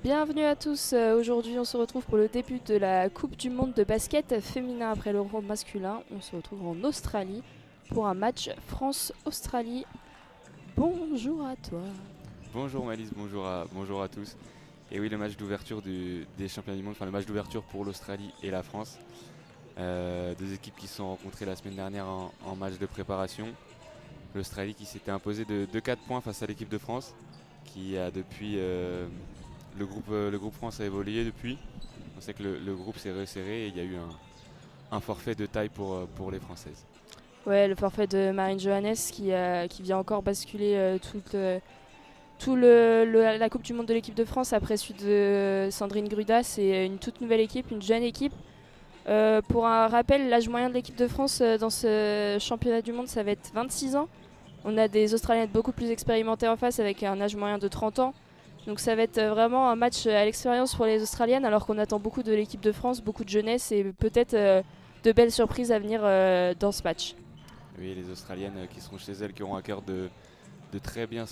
Bienvenue à tous. Aujourd'hui, on se retrouve pour le début de la Coupe du Monde de basket féminin après l'Euro masculin. On se retrouve en Australie pour un match France-Australie. Bonjour à toi. Bonjour Malice, bonjour à tous. Et oui, le match d'ouverture des championnats du monde, enfin le match d'ouverture pour l'Australie et la France. Deux équipes qui se sont rencontrées la semaine dernière en match de préparation. L'Australie qui s'était imposée de 4 points face à l'équipe de France, qui a depuis le groupe France a évolué depuis. On sait que le groupe s'est resserré et il y a eu un forfait de taille pour les Françaises. Ouais, le forfait de Marine Johannes qui vient encore basculer la Coupe du Monde de l'équipe de France après celui de Sandrine Gruda. C'est une toute nouvelle équipe, une jeune équipe. Pour un rappel, l'âge moyen de l'équipe de France dans ce championnat du monde, ça va être 26 ans. On a des Australiennes beaucoup plus expérimentées en face avec un âge moyen de 30 ans. Donc ça va être vraiment un match à l'expérience pour les Australiennes, alors qu'on attend beaucoup de l'équipe de France, beaucoup de jeunesse et peut-être de belles surprises à venir dans ce match. Oui, les Australiennes qui seront chez elles, qui auront à cœur de très bien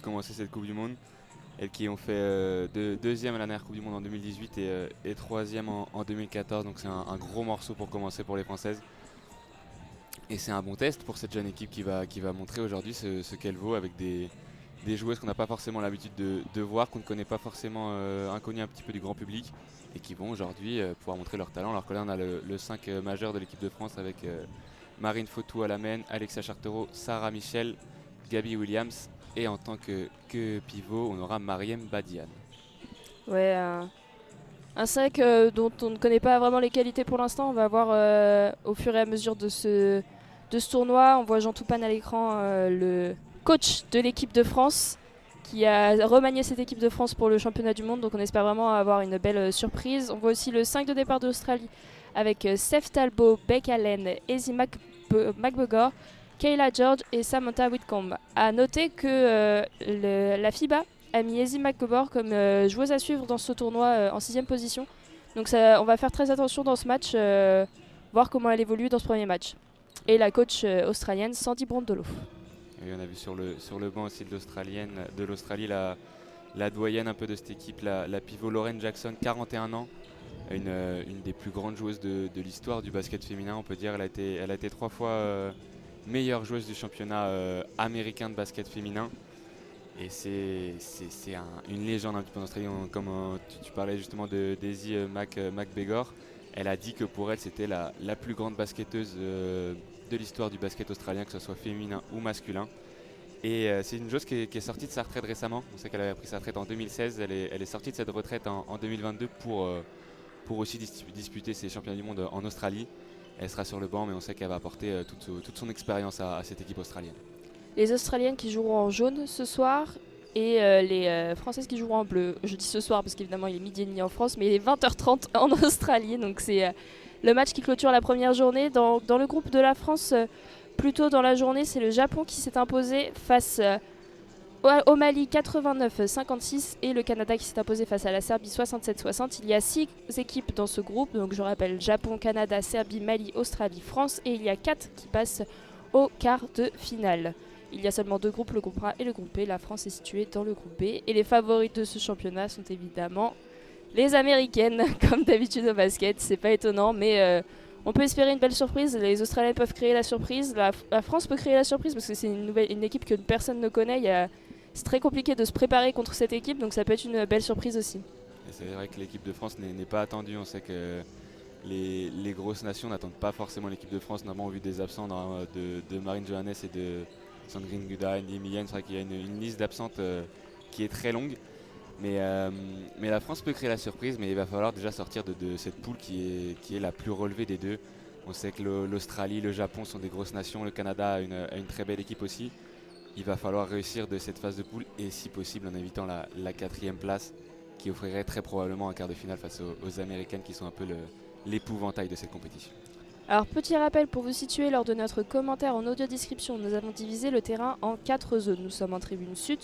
commencer cette Coupe du Monde. Elles qui ont fait deuxième à la dernière Coupe du Monde en 2018 et troisième en 2014. Donc c'est un gros morceau pour commencer pour les Françaises. Et c'est un bon test pour cette jeune équipe qui va montrer aujourd'hui ce qu'elle vaut avec des joueuses qu'on n'a pas forcément l'habitude de voir, qu'on ne connaît pas forcément, inconnues un petit peu du grand public. Et qui vont aujourd'hui pouvoir montrer leur talent. Alors que là on a le 5 majeur de l'équipe de France avec Marine Fautou à la main, Alexia Chartereau, Sarah Michel, Gabi Williams et en tant que pivot, on aura Mariem Badiane. Ouais, un 5 dont on ne connaît pas vraiment les qualités pour l'instant. On va voir au fur et à mesure de ce tournoi. On voit Jean Toupane à l'écran, le coach de l'équipe de France, qui a remanié cette équipe de France pour le championnat du monde. Donc on espère vraiment avoir une belle surprise. On voit aussi le 5 de départ d'Australie avec Steph Talbot, Beck Allen, Ezzy McBugor, Kayla George et Samantha Whitcomb. A noter que la FIBA a mis Ezzy McGovern comme joueuse à suivre dans ce tournoi en 6ème position. Donc on va faire très attention dans ce match, voir comment elle évolue dans ce premier match. Et la coach australienne Sandy Brondolo. Et on a vu sur le banc aussi de l'Australie la doyenne un peu de cette équipe, la pivot Lauren Jackson, 41 ans. Une des plus grandes joueuses de l'histoire du basket féminin, on peut dire. Elle a été 3 fois meilleure joueuse du championnat américain de basket féminin. Et c'est une légende un petit peu en Australie, comme tu parlais justement de Daisy McBegor. Elle a dit que pour elle c'était la plus grande basketteuse de l'histoire du basket australien, que ce soit féminin ou masculin. Et c'est une joueuse qui est sortie de sa retraite récemment. On sait qu'elle avait pris sa retraite en 2016, elle est sortie de cette retraite en 2022 pour aussi disputer ces championnats du monde en Australie. Elle sera sur le banc, mais on sait qu'elle va apporter toute son expérience à cette équipe australienne. Les Australiennes qui joueront en jaune ce soir et les Françaises qui joueront en bleu. Je dis ce soir parce qu'évidemment il est midi et demi en France, mais il est 20h30 en Australie. Donc c'est le match qui clôture la première journée. Dans le groupe de la France, plus tôt dans la journée, c'est le Japon qui s'est imposé face au Mali 89-56 et le Canada qui s'est imposé face à la Serbie 67-60. Il y a 6 équipes dans ce groupe, donc je rappelle Japon, Canada, Serbie, Mali, Australie, France, et il y a 4 qui passent au quart de finale. Il y a seulement 2 groupes, le groupe A et le groupe B. La France est située dans le groupe B. Et les favorites de ce championnat sont évidemment les Américaines, comme d'habitude au basket. C'est pas étonnant, mais on peut espérer une belle surprise. Les Australiens peuvent créer la surprise. La France peut créer la surprise parce que c'est une équipe que personne ne connaît. C'est très compliqué de se préparer contre cette équipe, donc ça peut être une belle surprise aussi. Et c'est vrai que l'équipe de France n'est pas attendue. On sait que les grosses nations n'attendent pas forcément l'équipe de France, notamment au vu des absents de Marine Johannes et de Sandrine Gruda, Andy Millian. C'est vrai qu'il y a une liste d'absentes qui est très longue. Mais la France peut créer la surprise, mais il va falloir déjà sortir de cette poule qui est la plus relevée des deux. On sait que l'Australie, le Japon sont des grosses nations, le Canada a une très belle équipe aussi. Il va falloir réussir de cette phase de poule et si possible en évitant la 4e place qui offrirait très probablement un quart de finale face aux Américaines qui sont un peu l'épouvantail de cette compétition. Alors petit rappel pour vous situer lors de notre commentaire en audio description, nous avons divisé le terrain en 4 zones. Nous sommes en tribune sud,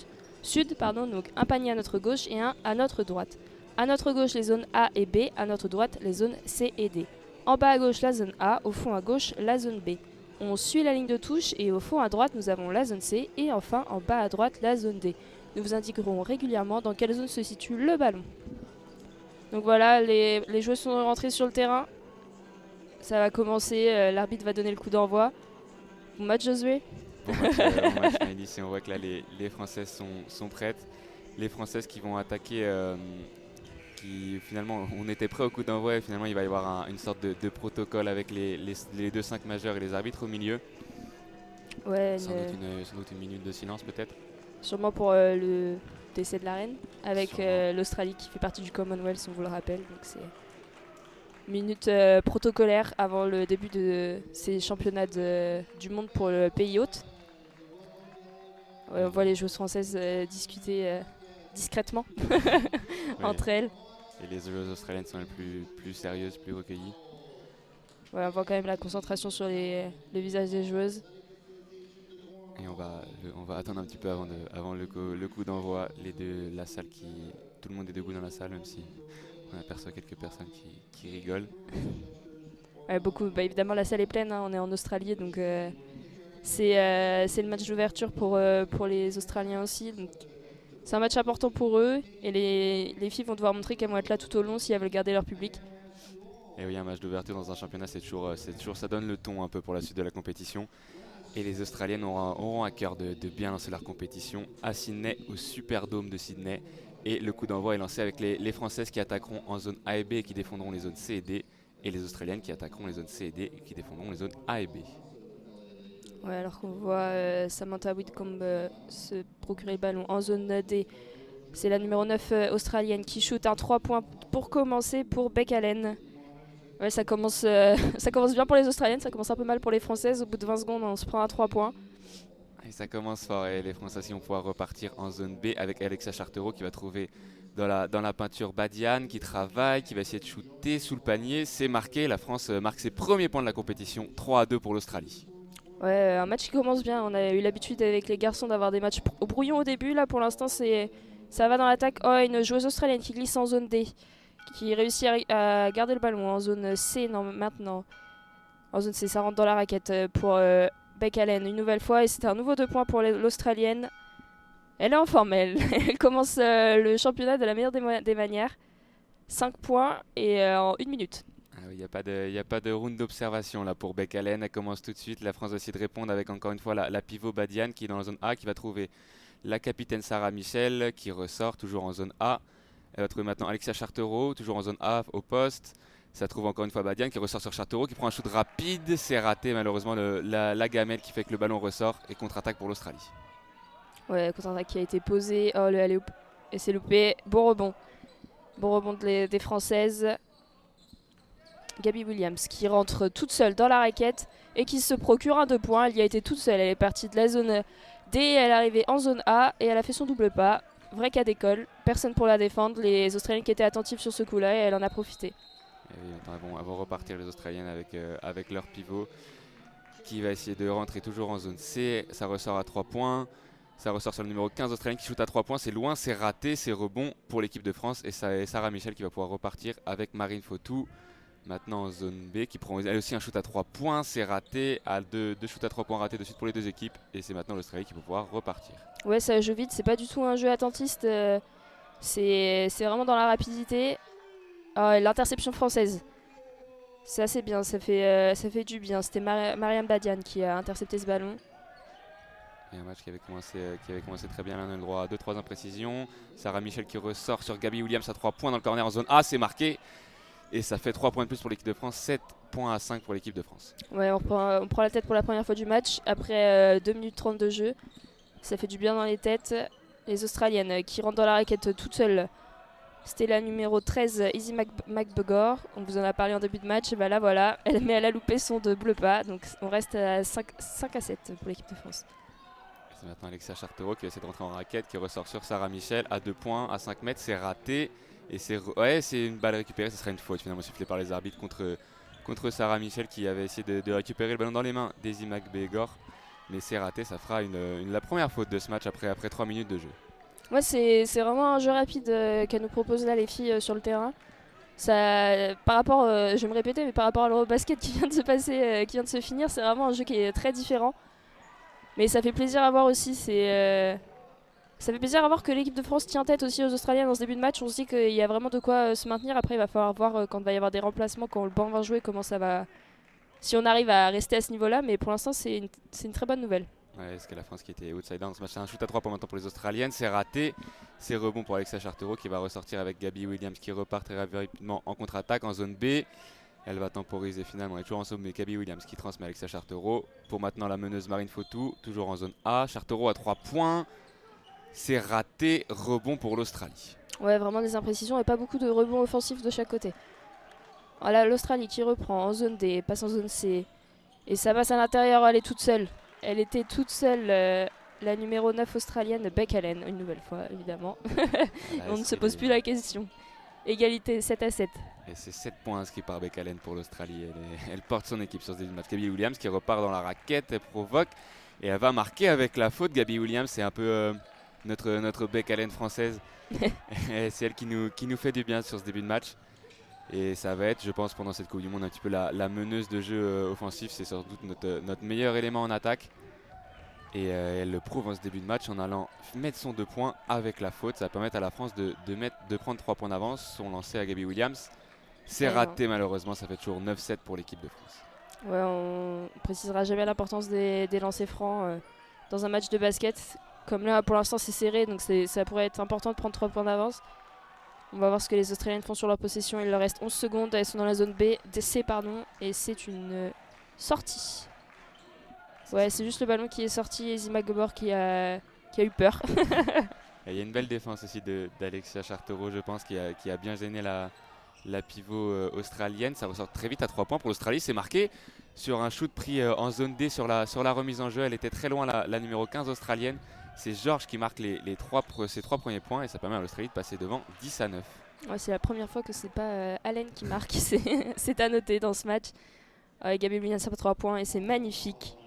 donc un panier à notre gauche et un à notre droite. À notre gauche les zones A et B, à notre droite les zones C et D. En bas à gauche la zone A, au fond à gauche la zone B. On suit la ligne de touche et au fond à droite nous avons la zone C et enfin en bas à droite la zone D. Nous vous indiquerons régulièrement dans quelle zone se situe le ballon. Donc voilà, les joueurs sont rentrés sur le terrain. Ça va commencer, l'arbitre va donner le coup d'envoi. Bon match, Josué. Bon match Maëlys, et on voit que là les Françaises sont prêtes. Les Françaises qui vont attaquer, qui finalement on était prêt au coup d'envoi et finalement il va y avoir une sorte de protocole avec les 2-5 majeurs et les arbitres au milieu. Ouais, sans doute une minute de silence peut-être. Sûrement pour le décès de la reine, avec l'Australie qui fait partie du Commonwealth, on vous le rappelle. Donc c'est minute protocolaire avant le début de ces championnats du monde pour le pays hôte. Ouais, on voit les joueuses françaises discuter discrètement entre elles. Et les joueuses australiennes sont les plus sérieuses, plus recueillies. Ouais, on voit quand même la concentration sur les visages des joueuses. Et on va attendre un petit peu avant le coup d'envoi. La salle tout le monde est debout dans la salle, même si on aperçoit quelques personnes qui rigolent. Ouais, beaucoup. Bah, évidemment, la salle est pleine. Hein, on est en Australie, donc c'est le match d'ouverture pour les Australiens aussi. Donc, c'est un match important pour eux. Et les filles vont devoir montrer qu'elles vont être là tout au long si elles veulent garder leur public. Et oui, un match d'ouverture dans un championnat, c'est toujours, ça donne le ton un peu pour la suite de la compétition. Et les Australiennes auront à cœur de bien lancer leur compétition à Sydney, au Superdome de Sydney. Et le coup d'envoi est lancé avec les Françaises qui attaqueront en zone A et B et qui défendront les zones C et D. Et les Australiennes qui attaqueront les zones C et D et qui défendront les zones A et B. Ouais, alors qu'on voit Samantha Whitcomb se procurer le ballon en zone D. C'est la numéro 9 australienne qui shoot un 3 points pour commencer pour Bec Allen. Ouais, ça commence bien pour les Australiennes, ça commence un peu mal pour les Françaises. Au bout de 20 secondes, on se prend un 3 points. Et ça commence fort et les Françaises vont pouvoir repartir en zone B avec Alexa Chartereau qui va trouver dans la peinture Badiane, qui travaille, qui va essayer de shooter sous le panier. C'est marqué, la France marque ses premiers points de la compétition, 3-2 pour l'Australie. Ouais, un match qui commence bien. On a eu l'habitude avec les garçons d'avoir des matchs au brouillon au début. Là, pour l'instant, ça va dans l'attaque. Oh, une joueuse australienne qui glisse en zone D, qui réussit à garder le ballon en zone C maintenant. En zone C, ça rentre dans la raquette pour Bec Allen une nouvelle fois. Et c'est un nouveau 2 points pour l'Australienne. Elle est en forme, elle commence le championnat de la meilleure des manières. 5 points et en 1 minute. Il n'y a pas de round d'observation là pour Bec Allen. Elle commence tout de suite. La France va essayer de répondre avec encore une fois la pivot Badiane qui est dans la zone A, qui va trouver la capitaine Sarah Michel qui ressort toujours en zone A. Elle va trouver maintenant Alexia Chartereau, toujours en zone A au poste. Ça trouve encore une fois Badiane qui ressort sur Chartereau, qui prend un shoot rapide. C'est raté malheureusement, la gamelle qui fait que le ballon ressort et contre-attaque pour l'Australie. Ouais, contre-attaque qui a été posée. Oh, le alley-oop. Et c'est loupé. Bon rebond. Bon rebond des Françaises. Gabby Williams qui rentre toute seule dans la raquette et qui se procure un 2 points. Elle y a été toute seule. Elle est partie de la zone D. Elle est arrivée en zone A et elle a fait son double pas. Vrai cas d'école. Personne pour la défendre. Les Australiennes qui étaient attentives sur ce coup-là et elle en a profité. Et oui, elles vont repartir les Australiennes avec leur pivot qui va essayer de rentrer toujours en zone C. Ça ressort à 3 points. Ça ressort sur le numéro 15 australienne qui shoot à 3 points. C'est loin, c'est raté, c'est rebond pour l'équipe de France. Et Sarah Michel qui va pouvoir repartir avec Marine Fautou. Maintenant en zone B qui prend elle aussi un shoot à 3 points. C'est raté. Deux shoots à 3 points ratés de suite pour les deux équipes. Et c'est maintenant l'Australie qui va pouvoir repartir. Ouais, ça joue vite. C'est pas du tout un jeu attentiste. C'est vraiment dans la rapidité. L'interception française. C'est assez bien. Ça fait du bien. C'était Mariam Badiane qui a intercepté ce ballon. Et un match qui avait commencé très bien. Là, on a le droit à 2-3 imprécisions. Sarah Michel qui ressort sur Gabby Williams à 3 points dans le corner en zone A. C'est marqué. Et ça fait 3 points de plus pour l'équipe de France. 7 points à 5 pour l'équipe de France. Ouais, on prend la tête pour la première fois du match. Après 2 minutes 30 de jeu. Ça fait du bien dans les têtes. Les Australiennes qui rentrent dans la raquette toutes seules. C'était la numéro 13, Izzy McBegor. On vous en a parlé en début de match. Et bah là, voilà. Mais elle a loupé son double pas. Donc on reste à 5 à 7 pour l'équipe de France. C'est maintenant Alexia Chartereau qui essaie de rentrer en raquette, qui ressort sur Sarah Michel à 2 points, à 5 mètres. C'est raté. Et c'est une balle récupérée. Ce serait une faute finalement sifflée par les arbitres contre Sarah Michel qui avait essayé de récupérer le ballon dans les mains d'Izzy McBegor. Mais c'est raté. Ça fera la première faute de ce match après 3 minutes de jeu. Ouais, c'est vraiment un jeu rapide qu'elles nous proposent là les filles sur le terrain. Ça, par rapport, je vais me répéter, mais par rapport à l'Eurobasket qui vient de se passer, qui vient de se finir, c'est vraiment un jeu qui est très différent. Mais ça fait plaisir à voir aussi. Ça fait plaisir à voir que l'équipe de France tient tête aussi aux Australiens dans ce début de match. On se dit qu'il y a vraiment de quoi se maintenir. Après, il va falloir voir quand il va y avoir des remplacements, quand le banc va jouer, comment ça va. Si on arrive à rester à ce niveau-là, mais pour l'instant, c'est une très bonne nouvelle. Ouais, parce que la France qui était outsider dans ce match, c'est un shoot à 3 points maintenant pour les Australiennes, c'est raté. C'est rebond pour Alexia Chartereau qui va ressortir avec Gabby Williams qui repart très rapidement en contre-attaque en zone B. Elle va temporiser finalement, elle est toujours en zone B. Gabby Williams qui transmet à Alexia Chartereau. Pour maintenant la meneuse Marine Fautou, toujours en zone A. Chartereau à 3 points. C'est raté, rebond pour l'Australie. Ouais, vraiment des imprécisions et pas beaucoup de rebonds offensifs de chaque côté. Voilà, l'Australie qui reprend en zone D, passe en zone C. Et ça passe à l'intérieur, elle est toute seule. Elle était toute seule, la numéro 9 australienne, Beck Allen, une nouvelle fois évidemment. On ne se pose plus la question. Égalité 7-7. Et c'est 7 points inscrits par Beck Allen pour l'Australie. Elle porte son équipe sur ce début de match. Gabby Williams qui repart dans la raquette, elle provoque. Et elle va marquer avec la faute. Gabby Williams, c'est un peu notre Beck Allen française. C'est elle qui nous fait du bien sur ce début de match. Et ça va être, je pense, pendant cette Coupe du Monde, un petit peu la meneuse de jeu offensif. C'est sans doute notre meilleur élément en attaque. Et elle le prouve en ce début de match en allant mettre son 2 points avec la faute. Ça va permettre à la France de prendre 3 points d'avance. Son lancé à Gabby Williams. C'est raté malheureusement, ça fait toujours 9-7 pour l'équipe de France. Ouais, on précisera jamais l'importance des lancers francs dans un match de basket. Comme là, pour l'instant, c'est serré, donc ça pourrait être important de prendre 3 points d'avance. On va voir ce que les Australiennes font sur leur possession. Il leur reste 11 secondes. Elles sont dans la zone C, et c'est une sortie. Ouais, c'est juste le ballon qui est sorti et Zima Gobor qui a eu peur. Il y a une belle défense aussi d'Alexia Chartereau, je pense, qui a bien gêné la pivot australienne. Ça ressort très vite à 3 points pour l'Australie. C'est marqué sur un shoot pris en zone D sur la remise en jeu. Elle était très loin, la numéro 15 australienne. C'est Georges qui marque ses 3 premiers points et ça permet à l'Australie de passer devant 10-9. Ouais, c'est la première fois que c'est pas Allen qui marque. C'est à noter dans ce match. Gabby Williams a 3 points et c'est magnifique.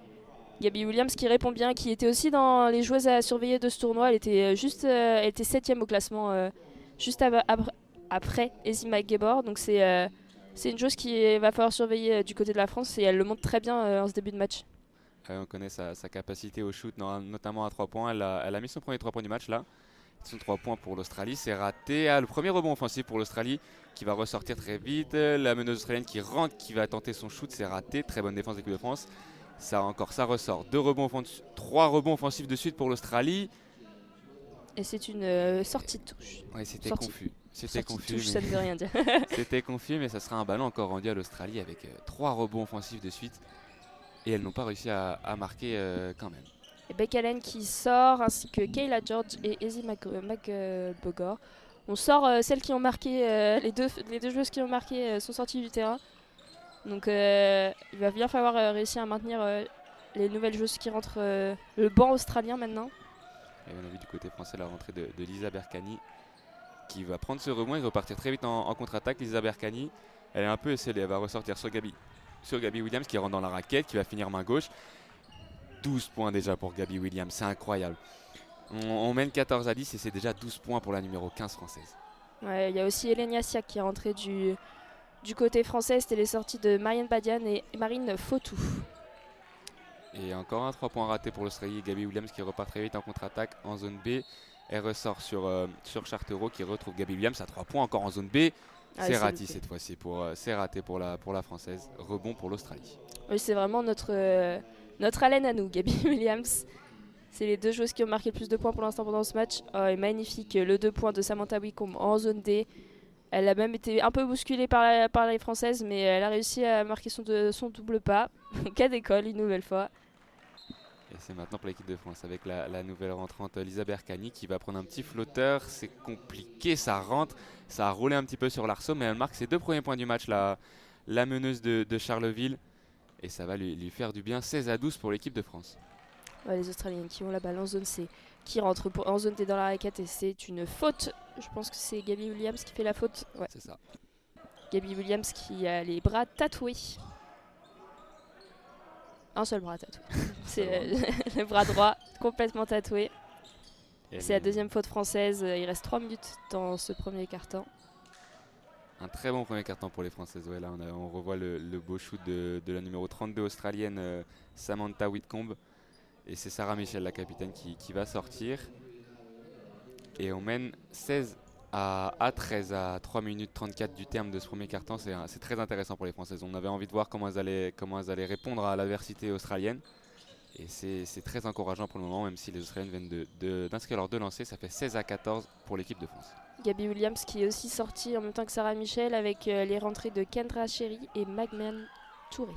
Gabby Williams qui répond bien, qui était aussi dans les joueuses à surveiller de ce tournoi. Elle était elle était 7ème au classement, juste après Ezima Gebor. Donc c'est une joueuse qui va falloir surveiller du côté de la France et elle le montre très bien en ce début de match. On connaît sa capacité au shoot, notamment à 3 points. Elle a mis son premier 3 points du match là. Son 3 points pour l'Australie, c'est raté. Le premier rebond offensif pour l'Australie qui va ressortir très vite. La meneuse australienne qui rentre, qui va tenter son shoot, c'est raté. Très bonne défense de l'équipe de France. Ça ressort. 3 rebonds offensifs de suite pour l'Australie. Et c'est une sortie de touche. Ouais, c'était confus. C'était confus. Touche, ça ne veut rien dire. C'était confus, mais ça sera un ballon encore rendu à l'Australie avec 3 rebonds offensifs de suite. Et elles n'ont pas réussi à marquer quand même. Et Beck Allen qui sort, ainsi que Kayla George et Ezzy McBogor. On sort celles qui ont marqué, les deux joueuses qui ont marqué sont sorties du terrain. Donc il va bien falloir réussir à maintenir les nouvelles joueuses qui rentrent, le banc australien maintenant. Et on a vu du côté français la rentrée de Lisa Berkani qui va prendre ce rebond et repartir très vite en contre-attaque. Lisa Berkani, elle est un peu esselée, elle va ressortir sur Gabby Williams qui rentre dans la raquette, qui va finir main gauche. 12 points déjà pour Gabby Williams, c'est incroyable. On mène 14-10 et c'est déjà 12 points pour la numéro 15 française. Ouais, il y a aussi Elenia Siak qui est rentrée du côté français. C'était les sorties de Marianne Badian et Marine Fautou. Et encore un 3 points raté pour l'Australie. Gabby Williams qui repart très vite en contre-attaque en zone B. Elle ressort sur Chartereau qui retrouve Gabby Williams à 3 points encore en zone B. C'est raté cette fois-ci, c'est raté pour la française. Rebond pour l'Australie. Oui, c'est vraiment notre haleine à nous, Gabby Williams. C'est les deux joueuses qui ont marqué le plus de points pour l'instant pendant ce match. Et magnifique, le 2 points de Samantha Wicombe en zone D. Elle a même été un peu bousculée par les Françaises, mais elle a réussi à marquer son double pas. Cas d'école, une nouvelle fois. Et c'est maintenant pour l'équipe de France avec la nouvelle rentrante Lisa Berkani qui va prendre un petit flotteur. C'est compliqué, ça rentre. Ça a roulé un petit peu sur l'arceau, mais elle marque ses 2 premiers points du match, la meneuse de Charleville. Et ça va lui faire du bien. 16-12 pour l'équipe de France. Ouais, les Australiennes qui ont la balle en zone C, qui rentrent en zone T dans la raquette et c'est une faute. Je pense que c'est Gabby Williams qui fait la faute. Ouais. C'est ça. Gabby Williams qui a les bras tatoués. Un seul bras tatoué. C'est le bras droit complètement tatoué. C'est la deuxième faute française. Il reste 3 minutes dans ce premier quart-temps. Un très bon premier quart-temps pour les Françaises. Ouais, là, on revoit le beau shoot de la numéro 32 australienne Samantha Whitcomb. Et c'est Sarah Michel, la capitaine, qui va sortir. Et on mène 16-13 à 3 minutes 34 du terme de ce premier quart-temps. C'est très intéressant pour les Françaises. On avait envie de voir comment elles allaient répondre à l'adversité australienne. Et c'est très encourageant pour le moment, même si les Australiennes viennent d'inscrire leurs 2 lancers. Ça fait 16-14 pour l'équipe de France. Gabby Williams qui est aussi sortie en même temps que Sarah Michel avec les rentrées de Kendra Cherry et Magman Touré.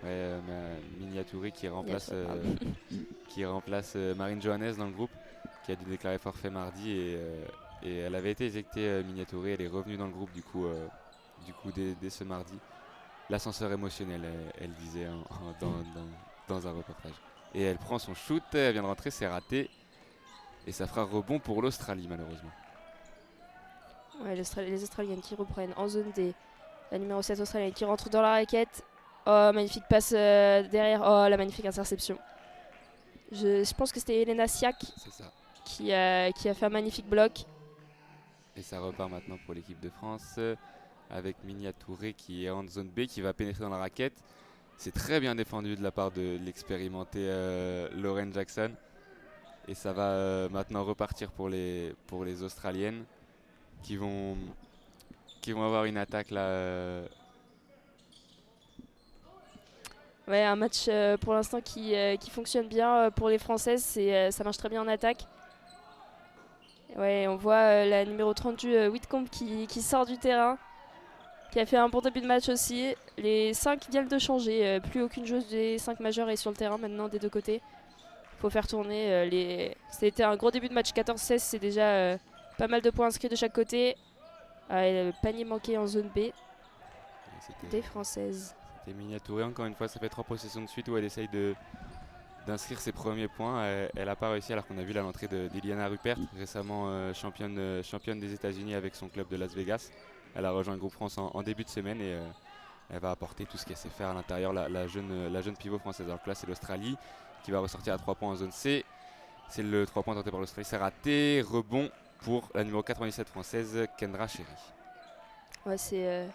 Ouais, Miniatouré qui remplace, Marine Johannes dans le groupe, qui a dû déclarer forfait mardi et elle avait été éjectée, Miniatouré. Elle est revenue dans le groupe du coup dès ce mardi. L'ascenseur émotionnel, elle disait dans un reportage. Et elle prend son shoot, elle vient de rentrer, c'est raté. Et ça fera rebond pour l'Australie malheureusement. Ouais, les Australiennes qui reprennent en zone D. La numéro 7 australienne qui rentre dans la raquette. Oh, magnifique passe derrière. Oh, la magnifique interception. Je pense que c'était Elena Siak qui a fait un magnifique bloc. Et ça repart maintenant pour l'équipe de France avec Miniatouré qui est en zone B, qui va pénétrer dans la raquette. C'est très bien défendu de la part de l'expérimentée Lauren Jackson. Et ça va maintenant repartir pour les Australiennes qui vont avoir une attaque là. Ouais, un match pour l'instant qui fonctionne bien pour les Françaises. Ça marche très bien en attaque. Ouais, on voit la numéro 38 Whitcomb qui sort du terrain, qui a fait un bon début de match aussi. Les 5 viennent de changer. Plus aucune joueuse des 5 majeures est sur le terrain maintenant des deux côtés. Faut faire tourner C'était un gros début de match 14-16, c'est déjà pas mal de points inscrits de chaque côté. Le panier manqué en zone B des Françaises. C'était Miniatouré encore une fois, ça fait 3 possessions de suite où elle essaye d'inscrire ses premiers points. Elle n'a pas réussi alors qu'on a vu l'entrée d'Iliana Rupert, récemment championne des États-Unis avec son club de Las Vegas. Elle a rejoint le groupe France en début de semaine et elle va apporter tout ce qu'elle sait faire à l'intérieur, la jeune pivot française. Alors que là c'est l'Australie qui va ressortir à 3 points en zone C. C'est le 3 points tenté par l'Australie, c'est raté. Rebond pour la numéro 97 française, Kendra Cherry. Ouais, c'est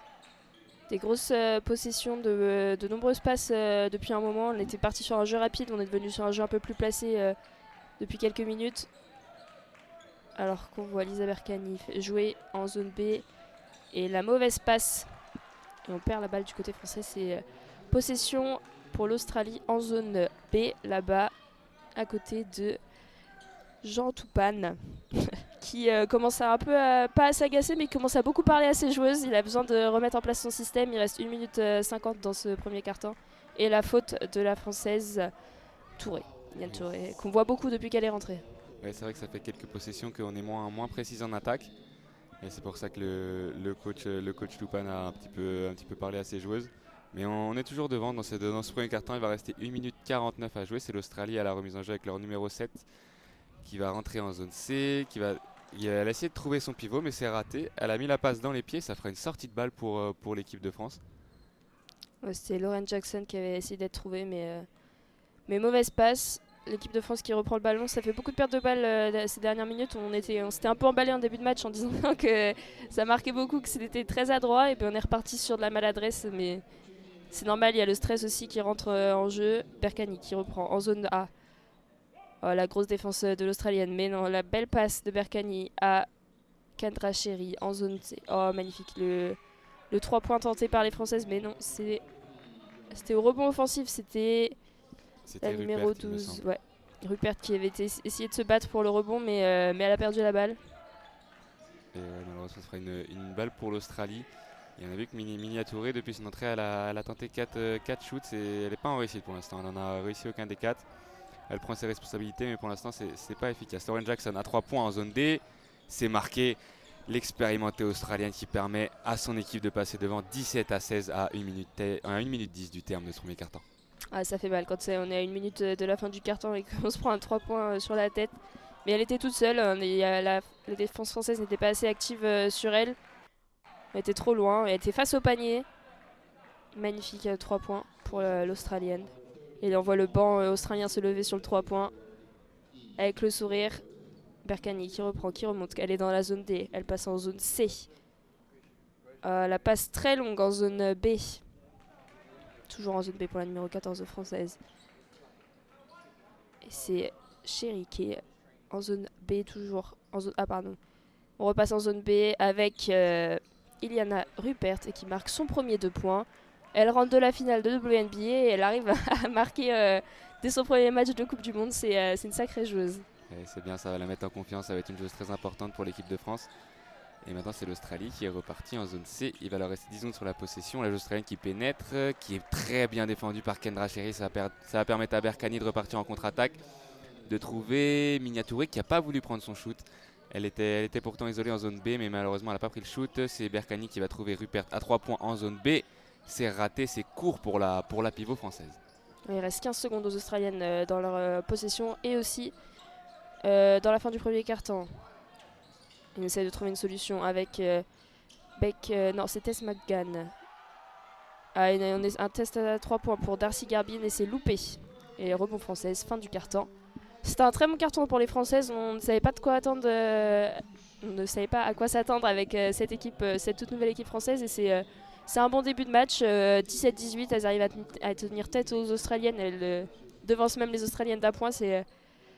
des grosses possessions de nombreuses passes depuis un moment. On était parti sur un jeu rapide, on est devenu sur un jeu un peu plus placé depuis quelques minutes. Alors qu'on voit Lisa Berkani jouer en zone B. Et la mauvaise passe. Et on perd la balle du côté français. C'est possession pour l'Australie en zone B, là-bas, à côté de Jean Toupane, qui commence un peu pas à s'agacer, mais commence à beaucoup parler à ses joueuses. Il a besoin de remettre en place son système. Il reste 1 minute 50 dans ce premier quart-temps. Et la faute de la Française Touré, Yann Touré, qu'on voit beaucoup depuis qu'elle est rentrée. Ouais, c'est vrai que ça fait quelques possessions qu'on est moins précis en attaque. Et c'est pour ça que le coach Toupane a un petit peu parlé à ses joueuses. Mais on est toujours devant dans ce premier quart-temps. Il va rester 1 minute 49 à jouer. C'est l'Australie à la remise en jeu avec leur numéro 7 qui va rentrer en zone C. Elle a essayé de trouver son pivot mais c'est raté. Elle a mis la passe dans les pieds. Ça fera une sortie de balle pour l'équipe de France. Ouais, c'était Lauren Jackson qui avait essayé d'être trouvée mais mauvaise passe. L'équipe de France qui reprend le ballon. Ça fait beaucoup de pertes de balles ces dernières minutes. On s'était un peu emballé en début de match en disant que ça marquait beaucoup, que c'était très adroit. Et puis on est reparti sur de la maladresse. Mais c'est normal, il y a le stress aussi qui rentre en jeu. Berkani qui reprend en zone A. Oh, la grosse défense de l'Australienne. Mais non, la belle passe de Berkani à Kendra Cherry en zone C. Oh, magnifique. Le 3 points tenté par les Françaises. Mais non, c'était au rebond offensif. C'était la numéro 12. Ouais. Rupert qui avait essayé de se battre pour le rebond, mais elle a perdu la balle. Et malheureusement, ça fera une balle pour l'Australie. Et on a vu que Miniatouré, depuis son entrée, elle a tenté 4 shoots et elle n'est pas en réussite pour l'instant. Elle n'en a réussi aucun des 4. Elle prend ses responsabilités, mais pour l'instant, c'est pas efficace. Lauren Jackson a 3 points en zone D. C'est marqué. L'expérimentée australienne qui permet à son équipe de passer devant 17-16 à 1 minute 10 du terme de ce premier quart-temps. Ah, ça fait mal quand on est à 1 minute de la fin du carton et qu'on se prend un 3 points sur la tête. Mais elle était toute seule. La défense française n'était pas assez active sur elle. Elle était trop loin. Elle était face au panier. Magnifique 3 points pour l'Australienne. Et on voit le banc australien se lever sur le 3 points. Avec le sourire. Berkani qui reprend, qui remonte. Elle est dans la zone D. Elle passe en zone C. La passe très longue en zone B. Toujours en zone B pour la numéro 14 française. Et c'est Cherry qui est en zone B toujours. Pardon. On repasse en zone B avec Iliana Rupert qui marque son premier 2 points. Elle rentre de la finale de WNBA et elle arrive à marquer dès son premier match de Coupe du Monde. C'est une sacrée joueuse. Et c'est bien, ça va la mettre en confiance, ça va être une joueuse très importante pour l'équipe de France. Et maintenant c'est l'Australie qui est repartie en zone C. Il va leur rester 10 secondes sur la possession. La joueuse australienne qui pénètre, qui est très bien défendue par Kendra Cherry. Ça va permettre à Berkane de repartir en contre-attaque, de trouver Minia Touré qui n'a pas voulu prendre son shoot. Elle était pourtant isolée en zone B, mais malheureusement elle n'a pas pris le shoot. C'est Berkane qui va trouver Rupert à 3 points en zone B. C'est raté, c'est court pour la pivot française. Il reste 15 secondes aux Australiennes dans leur possession et aussi dans la fin du premier quart-temps. On essaie de trouver une solution avec non, c'est Tess McGann. On est un test à 3 points pour Darcy Garbin et c'est loupé. Et rebond française, fin du carton. C'était un très bon carton pour les Françaises. On ne savait pas de quoi attendre. On ne savait pas à quoi s'attendre avec cette équipe, cette toute nouvelle équipe française. Et c'est un bon début de match. 17-18, elles arrivent à tenir tête aux Australiennes. Elles devancent même les Australiennes d'un point.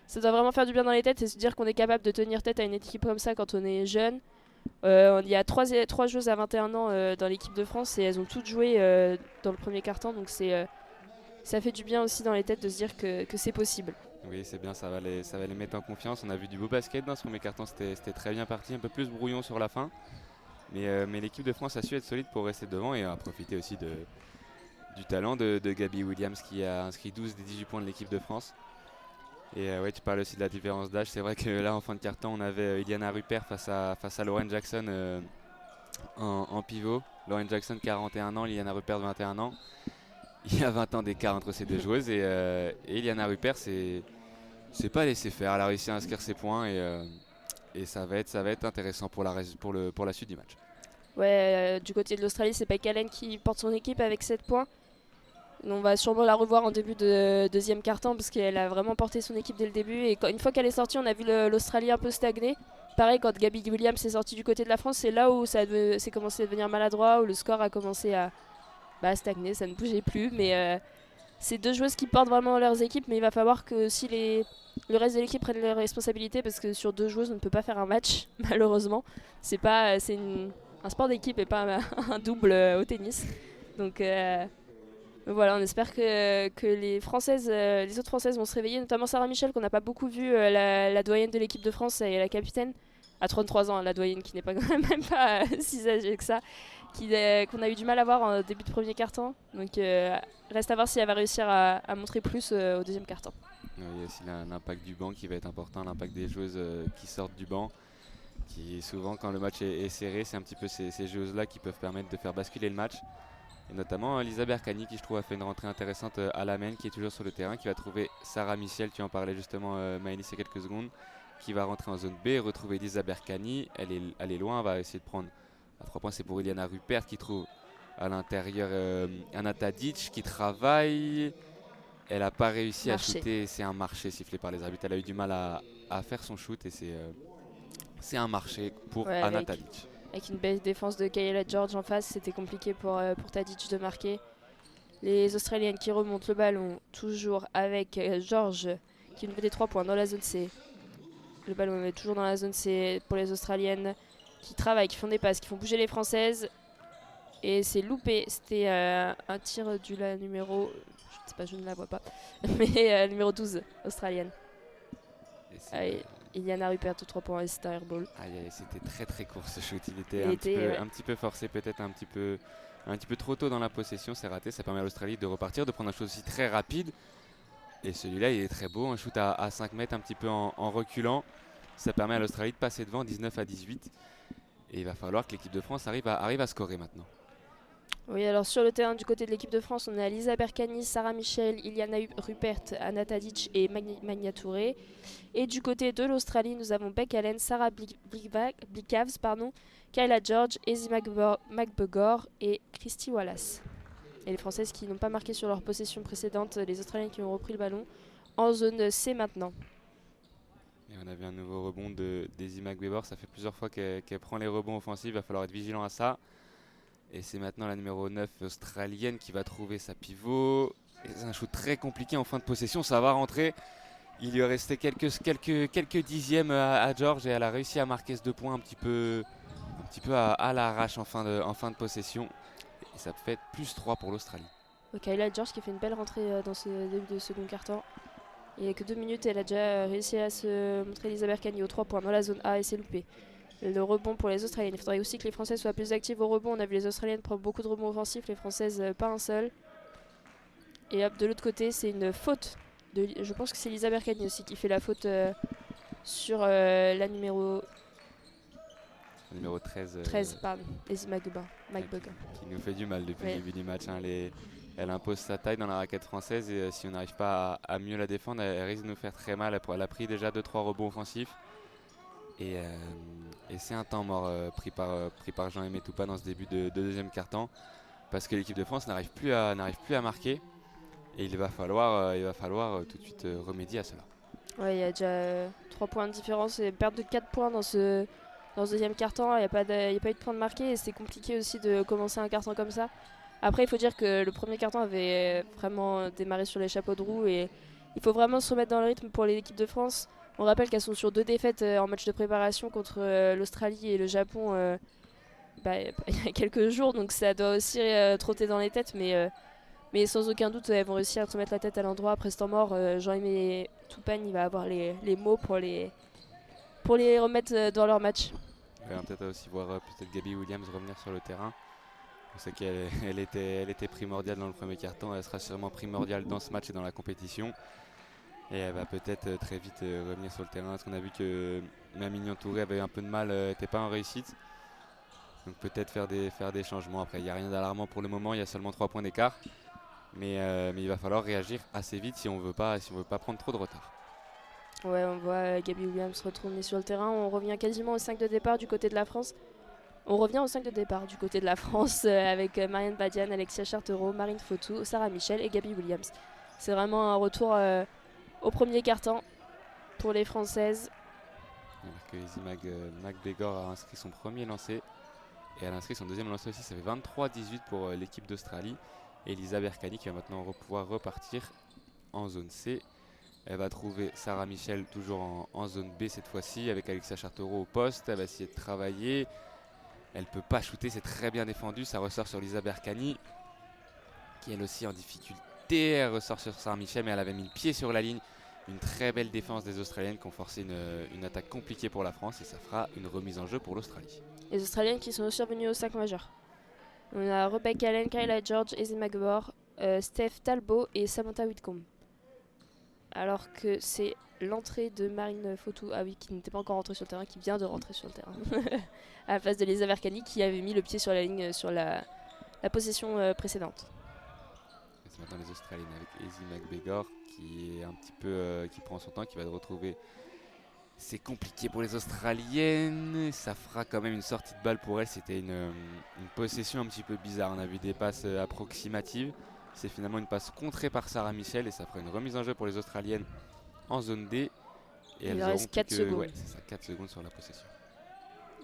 Ça doit vraiment faire du bien dans les têtes et se dire qu'on est capable de tenir tête à une équipe comme ça quand on est jeune. Il y a 3 joueuses à 21 ans dans l'équipe de France et elles ont toutes joué dans le premier quart-temps. Donc ça fait du bien aussi dans les têtes de se dire que c'est possible. Oui, c'est bien, ça va les mettre en confiance. On a vu du beau basket dans ce premier quart-temps, c'était très bien parti, un peu plus brouillon sur la fin. Mais l'équipe de France a su être solide pour rester devant et a profité aussi du talent de Gabby Williams qui a inscrit 12 des 18 points de l'équipe de France. Et ouais, tu parles aussi de la différence d'âge. C'est vrai que là, en fin de carton, on avait Iliana Rupert face à Lauren Jackson en pivot. Lauren Jackson, 41 ans, Iliana Rupert, 21 ans. Il y a 20 ans d'écart entre ces deux joueuses. Et Iliana Rupert, c'est pas laissé faire. Elle a réussi à inscrire ses points et ça va être intéressant pour la suite du match. Ouais, du côté de l'Australie, c'est Beck Allen qui porte son équipe avec 7 points. On va sûrement la revoir en début de deuxième quart-temps parce qu'elle a vraiment porté son équipe dès le début. Et une fois qu'elle est sortie, on a vu l'Australie un peu stagner. Pareil, quand Gabby Williams est sortie du côté de la France, c'est là où c'est commencé à devenir maladroit, où le score a commencé à stagner, ça ne bougeait plus. Mais c'est 2 joueuses qui portent vraiment leurs équipes, mais il va falloir que si le reste de l'équipe prenne leurs responsabilités parce que sur 2 joueuses, on ne peut pas faire un match, malheureusement. C'est un sport d'équipe et pas un double au tennis. Donc voilà, on espère que les autres Françaises vont se réveiller, notamment Sarah Michel qu'on n'a pas beaucoup vu, la doyenne de l'équipe de France et la capitaine, à 33 ans, la doyenne qui n'est pas quand même pas si âgée que ça, qu'on a eu du mal à voir en début de premier quart-temps. Donc reste à voir si elle va réussir à montrer plus au deuxième quart-temps. Il y a aussi l'impact du banc qui va être important, l'impact des joueuses qui sortent du banc. Qui souvent quand le match est serré, c'est un petit peu ces joueuses-là qui peuvent permettre de faire basculer le match. Et notamment Lisa Berkane qui je trouve a fait une rentrée intéressante à la main, qui est toujours sur le terrain, qui va trouver Sarah Michel, tu en parlais justement Maëlys il y a quelques secondes, qui va rentrer en zone B, retrouver Lisa Berkane, elle est loin, elle va essayer de prendre à 3 points, c'est pour Iliana Rupert qui trouve à l'intérieur Anna Tadic qui travaille, elle n'a pas réussi à shooter, c'est un marché sifflé par les arbitres, elle a eu du mal à faire son shoot et c'est un marché pour Anna Tadic. Avec une belle défense de Kayla George en face, c'était compliqué pour Tadic de marquer. Les Australiennes qui remontent le ballon, toujours avec George qui nous met des 3 points dans la zone C. Le ballon est toujours dans la zone C pour les Australiennes qui travaillent, qui font des passes, qui font bouger les Françaises. Et c'est loupé, c'était un tir du numéro, je sais pas, je ne la vois pas, mais numéro 12, Australienne. Iliana Rupert, 3 points et c'était airball. C'était très très court ce shoot, il était un petit peu forcé, peut-être un petit peu trop tôt dans la possession, c'est raté, ça permet à l'Australie de repartir, de prendre un shoot aussi très rapide. Et celui-là il est très beau, un shoot à 5 mètres un petit peu en reculant. Ça permet à l'Australie de passer devant 19-18. Et il va falloir que l'équipe de France arrive à scorer maintenant. Oui, alors sur le terrain du côté de l'équipe de France, on a Lisa Berkane, Sarah Michel, Iliana Rupert, Anna Tadic et Magna Touré. Et du côté de l'Australie, nous avons Beck Allen, Sarah Blickavs, Kayla George, Ezzy McBegor et Christy Wallace. Et les Françaises qui n'ont pas marqué sur leur possession précédente, les Australiennes qui ont repris le ballon en zone C maintenant. Et on a vu un nouveau rebond d'Ezzy McBegor, ça fait plusieurs fois qu'elle prend les rebonds offensifs, il va falloir être vigilant à ça. Et c'est maintenant la numéro 9 australienne qui va trouver sa pivot. Et c'est un shoot très compliqué en fin de possession, ça va rentrer. Il lui restait quelques dixièmes à George et elle a réussi à marquer ce 2 points un petit peu à l'arrache en fin de possession. Et ça fait plus 3 pour l'Australie. Kayla George qui fait une belle rentrée dans ce début de second quart-temps. Il n'y a que 2 minutes et elle a déjà réussi à se montrer Elisa Berkani aux 3 points dans la zone A et c'est loupé. Le rebond pour les Australiennes. Il faudrait aussi que les Françaises soient plus actives au rebond. On a vu les Australiennes prendre beaucoup de rebonds offensifs, les Françaises pas un seul. Et hop, de l'autre côté, c'est une faute. Je pense que c'est Elisa Berkani aussi qui fait la faute sur la numéro 13. 13, pardon, Izzy Magbegor. Qui nous fait du mal depuis le début du match. Hein. Elle impose sa taille dans la raquette française et si on n'arrive pas à mieux la défendre, elle risque de nous faire très mal. Elle a pris déjà 2-3 rebonds offensifs. Et c'est un temps mort pris par Jean-Aimé Toupa dans ce début de deuxième quart-temps parce que l'équipe de France n'arrive plus à marquer et il va falloir tout de suite remédier à cela. Ouais, il y a déjà 3 points de différence et perte de 4 points dans ce deuxième quart-temps. Il n'y a pas eu de points de marqué et c'est compliqué aussi de commencer un quart-temps comme ça. Après, il faut dire que le premier quart-temps avait vraiment démarré sur les chapeaux de roue et il faut vraiment se remettre dans le rythme pour l'équipe de France. On rappelle qu'elles sont sur 2 défaites en match de préparation contre l'Australie et le Japon il y a quelques jours, donc ça doit aussi trotter dans les têtes, mais sans aucun doute elles vont réussir à se mettre la tête à l'endroit après ce temps mort. Jean-Aimé Toupane, il va avoir les mots pour les remettre dans leur match. On va peut-être aussi voir peut-être Gabby Williams revenir sur le terrain. On sait qu'elle était primordiale dans le premier quart-temps, elle sera sûrement primordiale dans ce match et dans la compétition. Et elle va peut-être très vite revenir sur le terrain parce qu'on a vu que Mamignon Touré avait un peu de mal, n'était pas en réussite. Donc peut-être faire des changements. Après, il n'y a rien d'alarmant pour le moment, il y a seulement 3 points d'écart. Mais il va falloir réagir assez vite si on veut pas prendre trop de retard. Ouais, on voit Gabby Williams retourner sur le terrain. On revient quasiment au 5 de départ du côté de la France. Avec Marianne Badian, Alexia Chartereau, Marine Fautou, Sarah Michel et Gabby Williams. C'est vraiment un retour au premier quart-temps pour les Françaises. Alors que Izzy Magbegor a inscrit son premier lancer et elle a inscrit son deuxième lancer aussi. Ça fait 23-18 pour l'équipe d'Australie. Et Elisa Berkani qui va maintenant pouvoir repartir en zone C. Elle va trouver Sarah Michel toujours en zone B cette fois-ci avec Alexia Chartereau au poste. Elle va essayer de travailler. Elle ne peut pas shooter, c'est très bien défendu. Ça ressort sur Elisa Berkani qui elle aussi en difficulté. Elle ressort sur Sarah Michel mais elle avait mis le pied sur la ligne. Une très belle défense des Australiennes qui ont forcé une attaque compliquée pour la France et ça fera une remise en jeu pour l'Australie. Les Australiennes qui sont aussi revenues au 5 majeur. On a Rebecca Allen, Kayla George, Izzy Magbegor, Steph Talbot et Samantha Whitcomb. Alors que c'est l'entrée de Marine Fautou, qui n'était pas encore rentrée sur le terrain, qui vient de rentrer sur le terrain. À la place de Elisa Berkani qui avait mis le pied sur la ligne sur la possession précédente. Et c'est maintenant les Australiennes avec Izzy Magbegor qui est un petit peu qui prend son temps, qui va le retrouver. C'est compliqué pour les Australiennes, ça fera quand même une sortie de balle pour elles. C'était une possession un petit peu bizarre, on a vu des passes approximatives. C'est finalement une passe contrée par Sarah Michel et ça fera une remise en jeu pour les Australiennes en zone D. Et il reste 4 secondes. Ouais, c'est ça, 4 secondes sur la possession.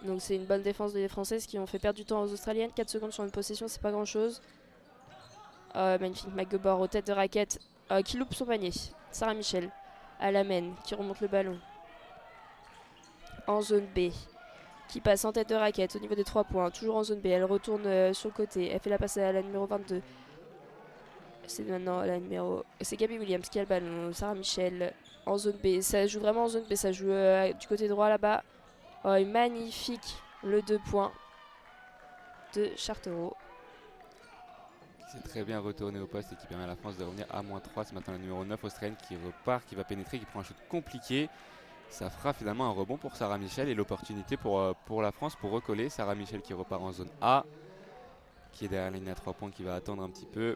Donc c'est une bonne défense des Françaises qui ont fait perdre du temps aux Australiennes. 4 secondes sur une possession, c'est pas grand chose. Magnifique Magbegor aux têtes de raquette qui loupe son panier. Sarah Michel à la main qui remonte le ballon. En zone B, qui passe en tête de raquette au niveau des 3 points, toujours en zone B, elle retourne sur le côté, elle fait la passe à la numéro 22. C'est maintenant c'est Gabby Williams qui a le ballon, Sarah Michel en zone B, ça joue vraiment en zone B, ça joue du côté droit là-bas. Magnifique le 2 points de Chartereau. Qui s'est très bien retourné au poste et qui permet à la France de revenir à -3. C'est maintenant la numéro 9 australienne qui repart, qui va pénétrer, qui prend un shoot compliqué. Ça fera finalement un rebond pour Sarah Michel et l'opportunité pour la France pour recoller. Sarah Michel qui repart en zone A, qui est derrière la ligne à 3 points, qui va attendre un petit peu.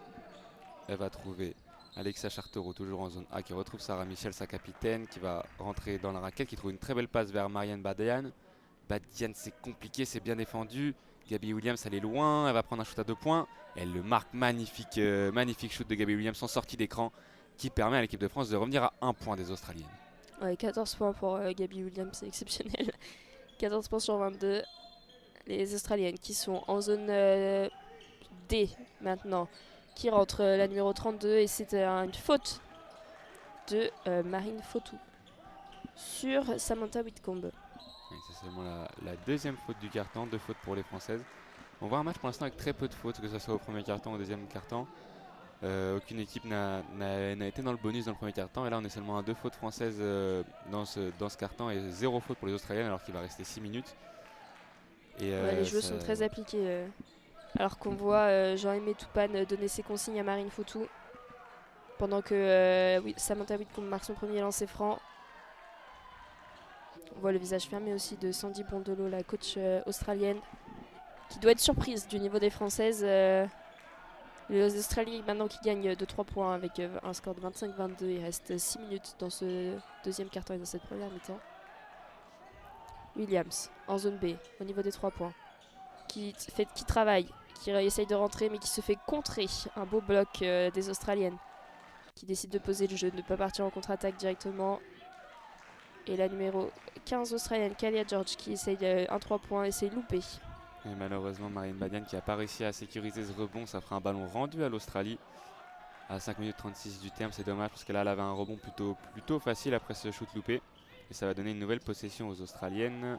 Elle va trouver Alexia Chartereau toujours en zone A qui retrouve Sarah Michel, sa capitaine, qui va rentrer dans la raquette, qui trouve une très belle passe vers Marianne Badian. Badian, c'est compliqué, c'est bien défendu. Gabby Williams, elle est loin, elle va prendre un shoot à 2 points. Elle le marque, magnifique shoot de Gabby Williams en sortie d'écran qui permet à l'équipe de France de revenir à 1 point des Australiennes. Ouais, 14 points pour Gabby Williams, c'est exceptionnel. 14 points sur 22. Les Australiennes qui sont en zone D maintenant, qui rentre la numéro 32 et c'est une faute de Marine Fautou sur Samantha Whitcomb. Et c'est seulement la deuxième faute du carton, 2 fautes pour les Françaises. On voit un match pour l'instant avec très peu de fautes, que ce soit au premier carton ou au deuxième carton. Aucune équipe n'a été dans le bonus dans le premier quart-temps et là on est seulement à 2 fautes françaises dans ce quart-temps et 0 faute pour les Australiennes alors qu'il va rester 6 minutes. Et les joueurs sont très appliqués alors qu'on voit Jean-Aimé Toupane donner ses consignes à Marine Fautou pendant que Samantha Whitcomb marque son premier lancer franc. On voit le visage fermé aussi de Sandy Brondolo, la coach australienne, qui doit être surprise du niveau des Françaises. Les Australiens maintenant qui gagnent de 3 points avec un score de 25-22. Il reste 6 minutes dans ce deuxième quart-temps et dans cette première mi-temps. Williams en zone B au niveau des 3 points. Qui travaille, qui essaye de rentrer mais qui se fait contrer. Un beau bloc des Australiennes qui décide de poser le jeu, de ne pas partir en contre-attaque directement. Et la numéro 15 australienne, Kalia George, qui essaye un 3 points et c'est loupé. Et malheureusement, Marine Badian qui n'a pas réussi à sécuriser ce rebond, ça fera un ballon rendu à l'Australie. À 5 minutes 36 du terme, c'est dommage parce que là, elle avait un rebond plutôt facile après ce shoot loupé. Et ça va donner une nouvelle possession aux Australiennes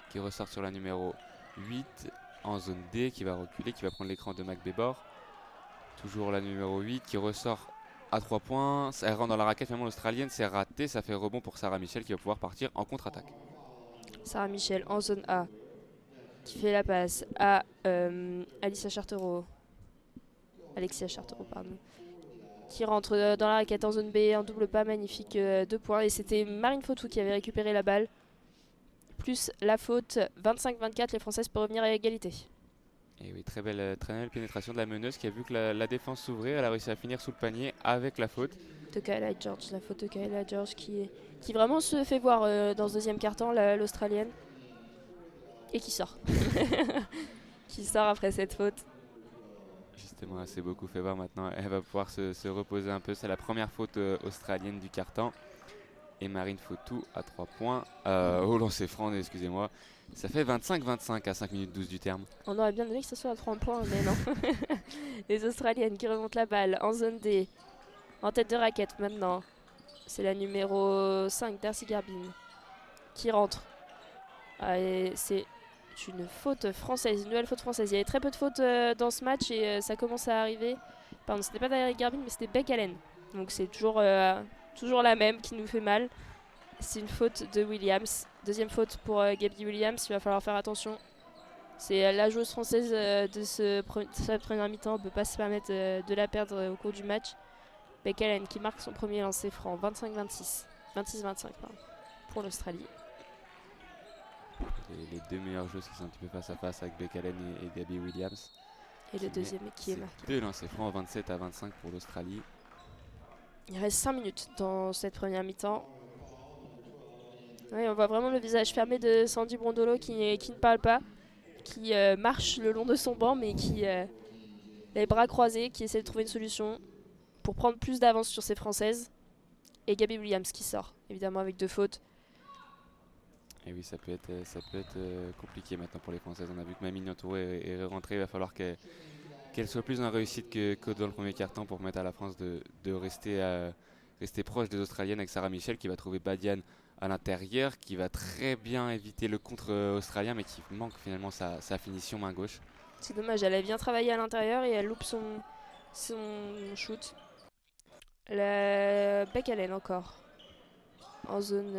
qui ressortent sur la numéro 8 en zone D, qui va reculer, qui va prendre l'écran de McBebor. Toujours la numéro 8 qui ressort à 3 points. Elle rentre dans la raquette, finalement l'Australienne, c'est raté. Ça fait rebond pour Sarah Michel qui va pouvoir partir en contre-attaque. Sarah Michel en zone A, qui fait la passe à Alexia Chartereau, pardon, qui rentre dans la raquette en zone B, un double pas magnifique, 2 points. Et c'était Marine Fautou qui avait récupéré la balle, plus la faute, 25-24, les Françaises peuvent revenir à égalité. Et oui, très belle pénétration de la meneuse qui a vu que la défense s'ouvrait. Elle a réussi à finir sous le panier avec la faute. De Kayla George, la faute de Kayla George qui vraiment se fait voir dans ce deuxième quart-temps, l'Australienne. Et qui sort. Qui sort après cette faute. Justement, elle s'est beaucoup fait voir maintenant. Elle va pouvoir se reposer un peu. C'est la première faute australienne du quart-temps. Et Marine Fautou à 3 points. Au lancer franc, excusez-moi. Ça fait 25-25 à 5 minutes 12 du terme. On aurait bien donné que ce soit à 3 points, mais non. Les Australiennes qui remontent la balle en zone D. En tête de raquette maintenant. C'est la numéro 5, Darcy Garbin, qui rentre. C'est une faute française, une nouvelle faute française. Il y avait très peu de fautes dans ce match et ça commence à arriver. Pardon, c'était pas Darcy Garbin, mais c'était Beck Allen. Donc c'est toujours la même qui nous fait mal. C'est une faute de Williams. Deuxième faute pour Gabby Williams. Il va falloir faire attention. C'est la joueuse française de cette première mi-temps. On ne peut pas se permettre de la perdre au cours du match. Beck Allen qui marque son premier lancer franc. 25-26. 26-25 pour l'Australie. Les deux meilleures joueuses qui sont un petit peu face à face avec Beck Allen et Gabby Williams. Et le deuxième qui est marqué. 2 lancers francs, 27-25 pour l'Australie. Il reste 5 minutes dans cette première mi-temps. Oui, on voit vraiment le visage fermé de Sandy Brondolo qui ne parle pas, qui marche le long de son banc, mais qui les bras croisés, qui essaie de trouver une solution pour prendre plus d'avance sur ses Françaises. Et Gabby Williams qui sort, évidemment avec 2 fautes. Et oui, ça peut être compliqué maintenant pour les Françaises. On a vu que Mamie Touré est rentrée. Il va falloir qu'elle soit plus en réussite que dans le premier quart-temps pour permettre à la France de rester proche des Australiennes avec Sarah Michel qui va trouver Badian à l'intérieur, qui va très bien éviter le contre australien mais qui manque finalement sa finition main gauche. C'est dommage, elle a bien travaillé à l'intérieur et elle loupe son shoot. Beck Allen encore en zone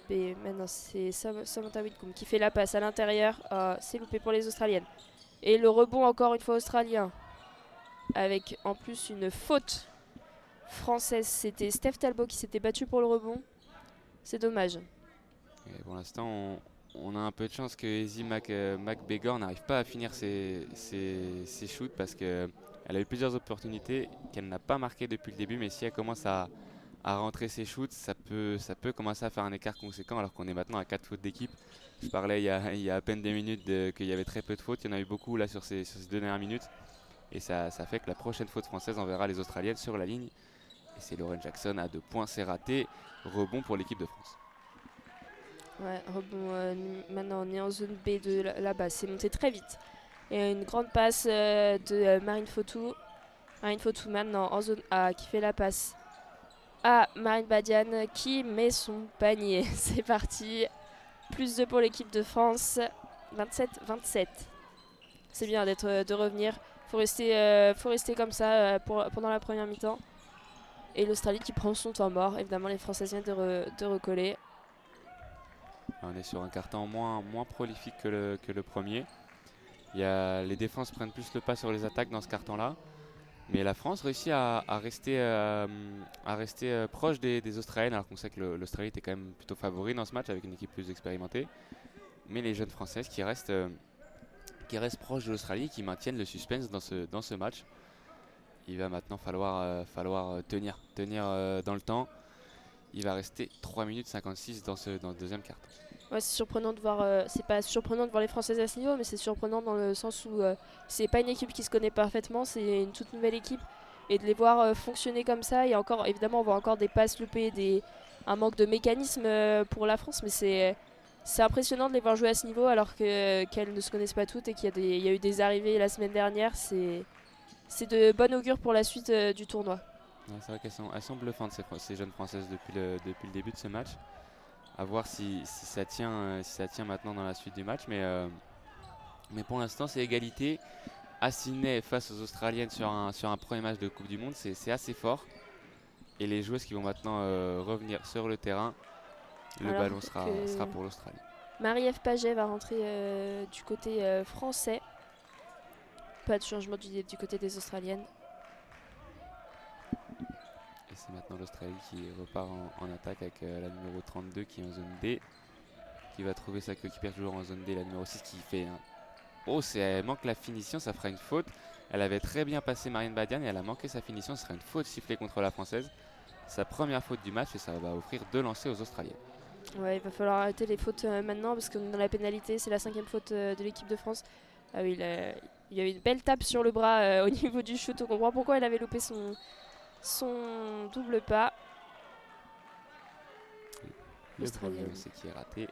B. Maintenant c'est Samantha Whitcomb qui fait la passe à l'intérieur. C'est loupé pour les Australiennes. Et le rebond encore une fois australien. Avec en plus une faute française. C'était Steph Talbot qui s'était battu pour le rebond. C'est dommage. Et pour l'instant, on a un peu de chance que Izzy McBegor n'arrive pas à finir ses shoots parce qu'elle a eu plusieurs opportunités qu'elle n'a pas marquées depuis le début. Mais si elle commence à rentrer ses shoots, ça peut commencer à faire un écart conséquent alors qu'on est maintenant à 4 fautes d'équipe. Je parlais il y a à peine 2 minutes qu'il y avait très peu de fautes. Il y en a eu beaucoup là sur ces 2 dernières minutes. Et ça fait que la prochaine faute française enverra les Australiennes sur la ligne. Et c'est Lauren Jackson à 2 points, c'est raté. Rebond pour l'équipe de France. Ouais, rebond. Maintenant on est en zone B de là-bas. C'est monté très vite. Et une grande passe de Marine Fautou. Marine Fautou maintenant en zone A qui fait la passe à Marine Badian qui met son panier. C'est parti. Plus 2 pour l'équipe de France. 27-27. C'est bien de revenir. Faut rester comme ça pendant la première mi-temps. Et l'Australie qui prend son temps mort. Évidemment, les Françaises viennent de recoller. On est sur un carton moins prolifique que le premier. Les défenses prennent plus le pas sur les attaques dans ce carton-là. Mais la France réussit à rester proche des Australiennes, alors qu'on sait que l'Australie était quand même plutôt favori dans ce match avec une équipe plus expérimentée. Mais les jeunes Françaises qui restent proches de l'Australie, qui maintiennent le suspense dans ce match. Il va maintenant falloir tenir dans le temps. Il va rester 3 minutes 56 dans le deuxième quart. Ouais, c'est surprenant de voir. C'est pas surprenant de voir les Françaises à ce niveau, mais c'est surprenant dans le sens où c'est pas une équipe qui se connaît parfaitement, c'est une toute nouvelle équipe. Et de les voir fonctionner comme ça, et encore, évidemment, on voit encore des passes loupées, un manque de mécanisme pour la France, mais c'est impressionnant de les voir jouer à ce niveau alors qu'elles ne se connaissent pas toutes et qu'il y a eu des arrivées la semaine dernière. C'est de bon augure pour la suite du tournoi. Ouais, c'est vrai qu'elles sont bluffantes ces jeunes Françaises depuis le début de ce match. À voir si ça tient maintenant dans la suite du match. Mais pour l'instant, c'est égalité. À Sydney face aux Australiennes sur un premier match de Coupe du Monde, c'est assez fort. Et les joueuses qui vont maintenant revenir sur le terrain, le ballon sera pour l'Australie. Marie-Ève Paget va rentrer du côté français. Pas de changement du côté des Australiennes. Et c'est maintenant l'Australie qui repart en attaque avec la numéro 32 qui est en zone D, qui va trouver sa coéquipière toujours en zone D, la numéro 6 qui fait elle manque la finition, ça fera une faute. Elle avait très bien passé Marine Badian et elle a manqué sa finition, ce sera une faute sifflée contre la Française. Sa première faute du match et ça va offrir 2 lancers aux Australiennes. Ouais, il va falloir arrêter les fautes maintenant parce qu'on est dans la pénalité, c'est la 5e faute de l'équipe de France. Ah oui, il y avait une belle tape sur le bras au niveau du shoot, on comprend pourquoi elle avait loupé son double pas. Le premier lancer qui est raté.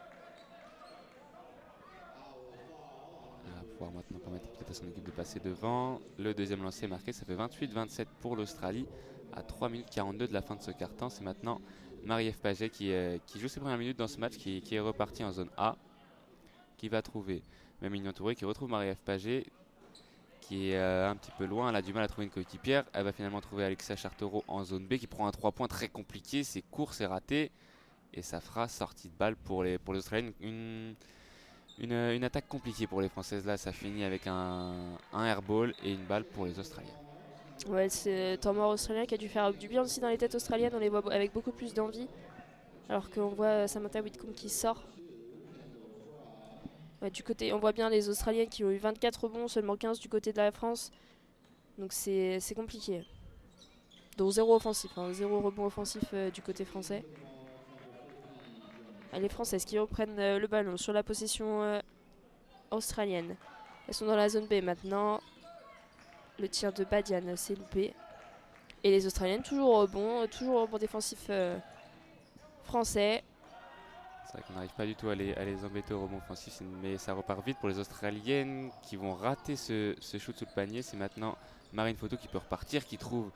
On va pouvoir maintenant permettre peut-être à son équipe de passer devant. Le deuxième lancer marqué, ça fait 28-27 pour l'Australie à 3 minutes 42 de la fin de ce quart-temps. C'est maintenant Marie-Ève Paget qui joue ses premières minutes dans ce match, qui est reparti en zone A, qui va trouver Mamie Touré, qui retrouve Marie-Ève Paget, qui est un petit peu loin, elle a du mal à trouver une coéquipière. Elle va finalement trouver Alexia Chartereau en zone B, qui prend un 3 points très compliqué, c'est court, c'est raté, et ça fera sortie de balle pour les Australiennes. Une attaque compliquée pour les Françaises là, ça finit avec un airball et une balle pour les Australiennes. Ouais, c'est temps mort australien qui a dû faire du bien aussi dans les têtes australiennes, on les voit avec beaucoup plus d'envie, alors qu'on voit Samantha Whitcomb qui sort. Ouais, du côté, on voit bien les Australiennes qui ont eu 24 rebonds, seulement 15 du côté de la France, donc c'est compliqué. Donc 0 offensif, 0 rebond offensif du côté français. Les Françaises qui reprennent le ballon sur la possession australienne. Elles sont dans la zone B maintenant. Le tir de Badian s'est loupé. Et les Australiennes toujours au rebond défensif français. C'est vrai qu'on n'arrive pas du tout à les embêter au rebond offensif, mais ça repart vite pour les Australiennes qui vont rater ce shoot sous le panier. C'est maintenant Marine Foto qui peut repartir, qui trouve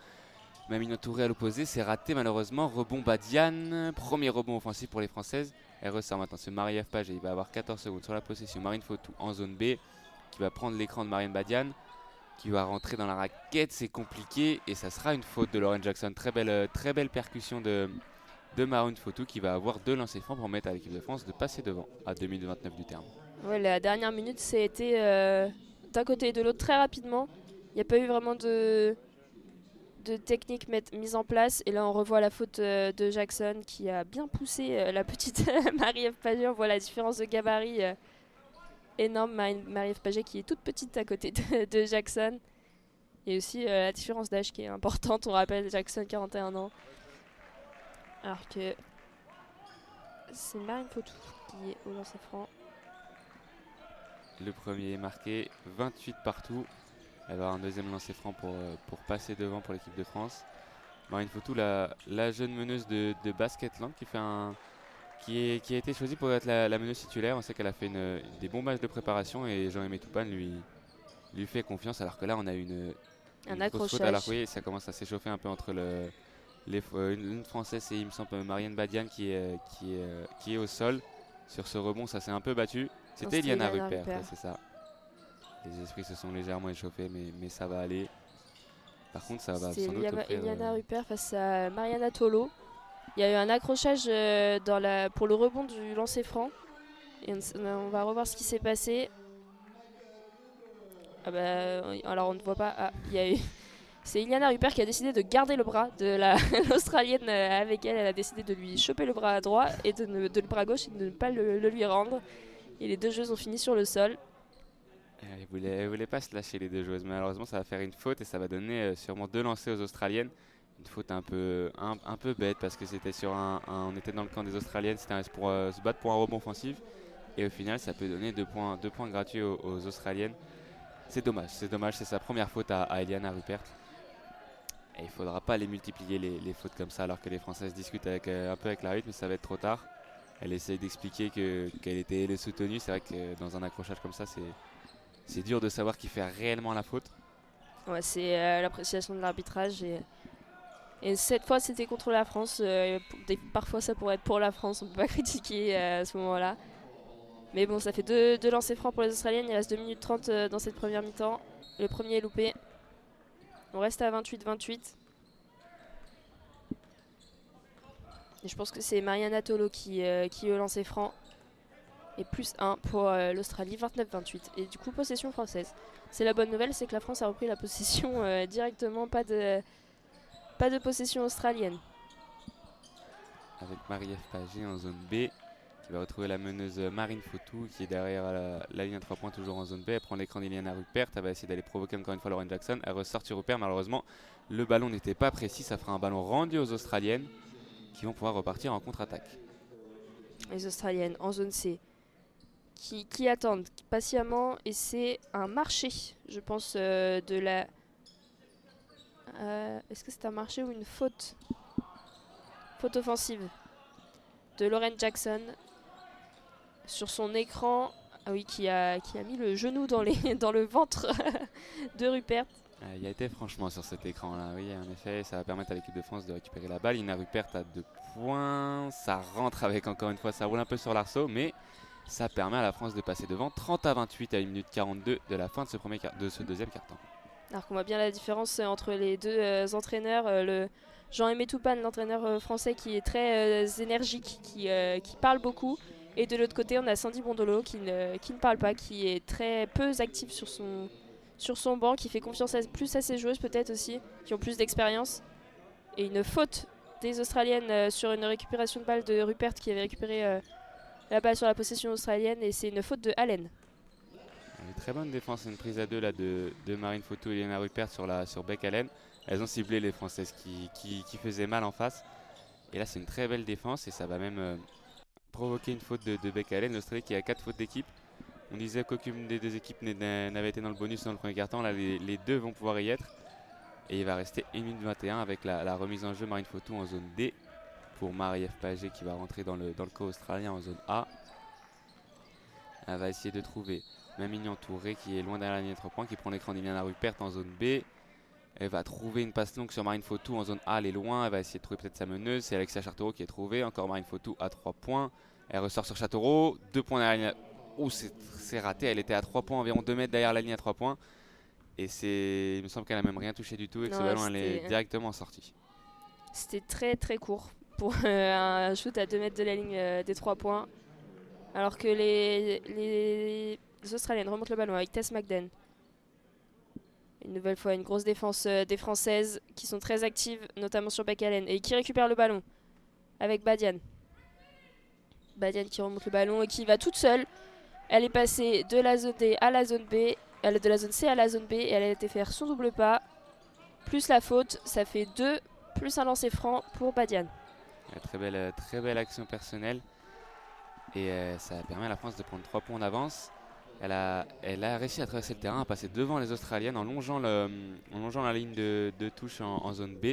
Mamie Touré à l'opposé. C'est raté malheureusement. Rebond Badian. Premier rebond offensif pour les Françaises. Elle ressort maintenant ce Marie-Ève Paget. Il va avoir 14 secondes sur la possession. Marine Foto en zone B qui va prendre l'écran de Marine Badian, qui va rentrer dans la raquette. C'est compliqué et ça sera une faute de Lauren Jackson. Très belle percussion de Marine Foto qui va avoir 2 lancers francs pour permettre à l'équipe de France de passer devant à 2 minutes 29 du terme. Ouais, la dernière minute, ça a été d'un côté et de l'autre très rapidement. Il n'y a pas eu vraiment de technique mise en place. Et là, on revoit la faute de Jackson qui a bien poussé la petite Marie-Ève Paget. On voit la différence de gabarit énorme. Marie-Ève Paget qui est toute petite à côté de Jackson. Et aussi la différence d'âge qui est importante. On rappelle Jackson, 41 ans. Alors que c'est Marine Fotou qui est au lancer franc. Le premier est marqué, 28 partout. Elle va avoir un deuxième lancer franc pour passer devant pour l'équipe de France. Marine Fotou, la jeune meneuse de Basketland qui a été choisie pour être la meneuse titulaire. On sait qu'elle a fait des bons matchs de préparation et Jean-Aimé Toupane lui fait confiance, alors que là on a une grosse faute. Alors que oui, ça commence à s'échauffer un peu entre Une française, c'est il me semble Marianne Badian qui est au sol. Sur ce rebond, ça s'est un peu battu. C'était Eliana Ruppert, ouais, c'est ça. Les esprits se sont légèrement échauffés, mais ça va aller. Par contre, ça va sans doute offrir... Eliana Ruppert face à Mariana Tolo. Il y a eu un accrochage pour le rebond du lancer franc. Et on va revoir ce qui s'est passé. Ah bah, alors on ne voit pas. Ah, il y a eu... C'est Eliana Ruppert qui a décidé de garder le bras de l'Australienne avec elle. Elle a décidé de lui choper le bras droit et de le bras gauche et de ne pas le lui rendre. Et les deux joueuses ont fini sur le sol. Elle voulait pas se lâcher les deux joueuses. Malheureusement, ça va faire une faute et ça va donner sûrement 2 lancers aux Australiennes. Une faute un peu bête parce que c'était on était dans le camp des Australiennes, c'était pour se battre pour un rebond offensif. Et au final, ça peut donner 2 points gratuits aux Australiennes. C'est dommage, c'est sa première faute à Eliana Ruppert. Et il ne faudra pas les multiplier les fautes comme ça alors que les Françaises discutent un peu avec l'arbitre, mais ça va être trop tard. Elle essaye d'expliquer qu'elle était soutenue. C'est vrai que dans un accrochage comme ça, c'est dur de savoir qui fait réellement la faute. Ouais, c'est l'appréciation de l'arbitrage. Et cette fois, c'était contre la France. Parfois, ça pourrait être pour la France. On ne peut pas critiquer à ce moment-là. Mais bon, ça fait deux lancers francs pour les Australiennes. Il reste 2 minutes 30 dans cette première mi-temps. Le premier est loupé. On reste à 28-28. Et je pense que c'est Mariana Tolo qui est au lancer franc. Et plus 1 pour l'Australie, 29-28. Et du coup, possession française. C'est la bonne nouvelle, c'est que la France a repris la possession directement, pas de possession australienne. Avec Marie-Ève Paget en zone B, qui va retrouver la meneuse Marine Fautou, qui est derrière la ligne à 3 points, toujours en zone B. Elle prend l'écran d'Eliana Ruppert, elle va essayer d'aller provoquer encore une fois Lauren Jackson. Elle ressort sur Ruppert, malheureusement, le ballon n'était pas précis. Ça fera un ballon rendu aux Australiennes, qui vont pouvoir repartir en contre-attaque. Les Australiennes en zone C, qui attendent patiemment, et c'est un marché, je pense, de la... Est-ce que c'est un marché ou une faute? Faute offensive de Lauren Jackson sur son écran. Ah oui, qui a mis le genou dans le ventre de Ruppert. Il a été franchement sur cet écran-là, oui, en effet, ça va permettre à l'équipe de France de récupérer la balle. Ina Ruppert a 2 points, ça rentre avec encore une fois, ça roule un peu sur l'arceau, mais ça permet à la France de passer devant 30-28 à 1 minute 42 de la fin de ce deuxième quart-temps. Alors qu'on voit bien la différence entre les deux entraîneurs. Le Jean-Aimé Toupane, l'entraîneur français, qui est très énergique, qui parle beaucoup. Et de l'autre côté, on a Sandy Bondolo qui ne parle pas, qui est très peu actif sur son banc, qui fait confiance plus à ses joueuses peut-être aussi, qui ont plus d'expérience. Et une faute des Australiennes sur une récupération de balle de Ruppert, qui avait récupéré la balle sur la possession australienne, et c'est une faute de Allen. Une très bonne défense, une prise à 2 là, de Marine Fautou et Eliana Ruppert sur Beck Allen. Elles ont ciblé les Françaises qui faisaient mal en face. Et là, c'est une très belle défense et ça va même provoquer une faute de Beck Allen. L'Australie qui a 4 fautes d'équipe. On disait qu'aucune des deux équipes n'avait été dans le bonus dans le premier quart-temps. Là, les deux vont pouvoir y être. Et il va rester 1 minute 21 avec la remise en jeu Marine Fautou en zone D pour Marie-Ève Paget qui va rentrer dans le camp australien en zone A. Elle va essayer de trouver Mamignon Touré qui est loin derrière la ligne de 3 points, qui prend l'écran d'Eliana Ruppert en zone B. Elle va trouver une passe longue sur Marine Fautou en zone A, elle est loin. Elle va essayer de trouver peut-être sa meneuse. C'est Alexia Chartereau qui est trouvée. Encore Marine Fautou à 3 points. Elle ressort sur Chartereau. 2 points derrière la ligne. Oh, c'est raté. Elle était à 3 points, environ 2 mètres derrière la ligne à 3 points. Et il me semble qu'elle n'a même rien touché du tout et que ce ballon elle est directement sorti. C'était très très court pour un shoot à 2 mètres de la ligne des 3 points. Alors que les Australiennes remontent le ballon avec Tess McDan. Une nouvelle fois, une grosse défense des Françaises qui sont très actives, notamment sur Beck Allen, et qui récupère le ballon avec Badian. Badian qui remonte le ballon et qui va toute seule. Elle est passée de la zone D à la zone B, de la zone C à la zone B, et elle a été faire son double pas, plus la faute, ça fait 2, plus un lancer franc pour Badian. Très belle action personnelle. Et ça permet à la France de prendre 3 points d'avance. Elle a réussi à traverser le terrain, à passer devant les Australiennes en longeant la ligne de touche en zone B.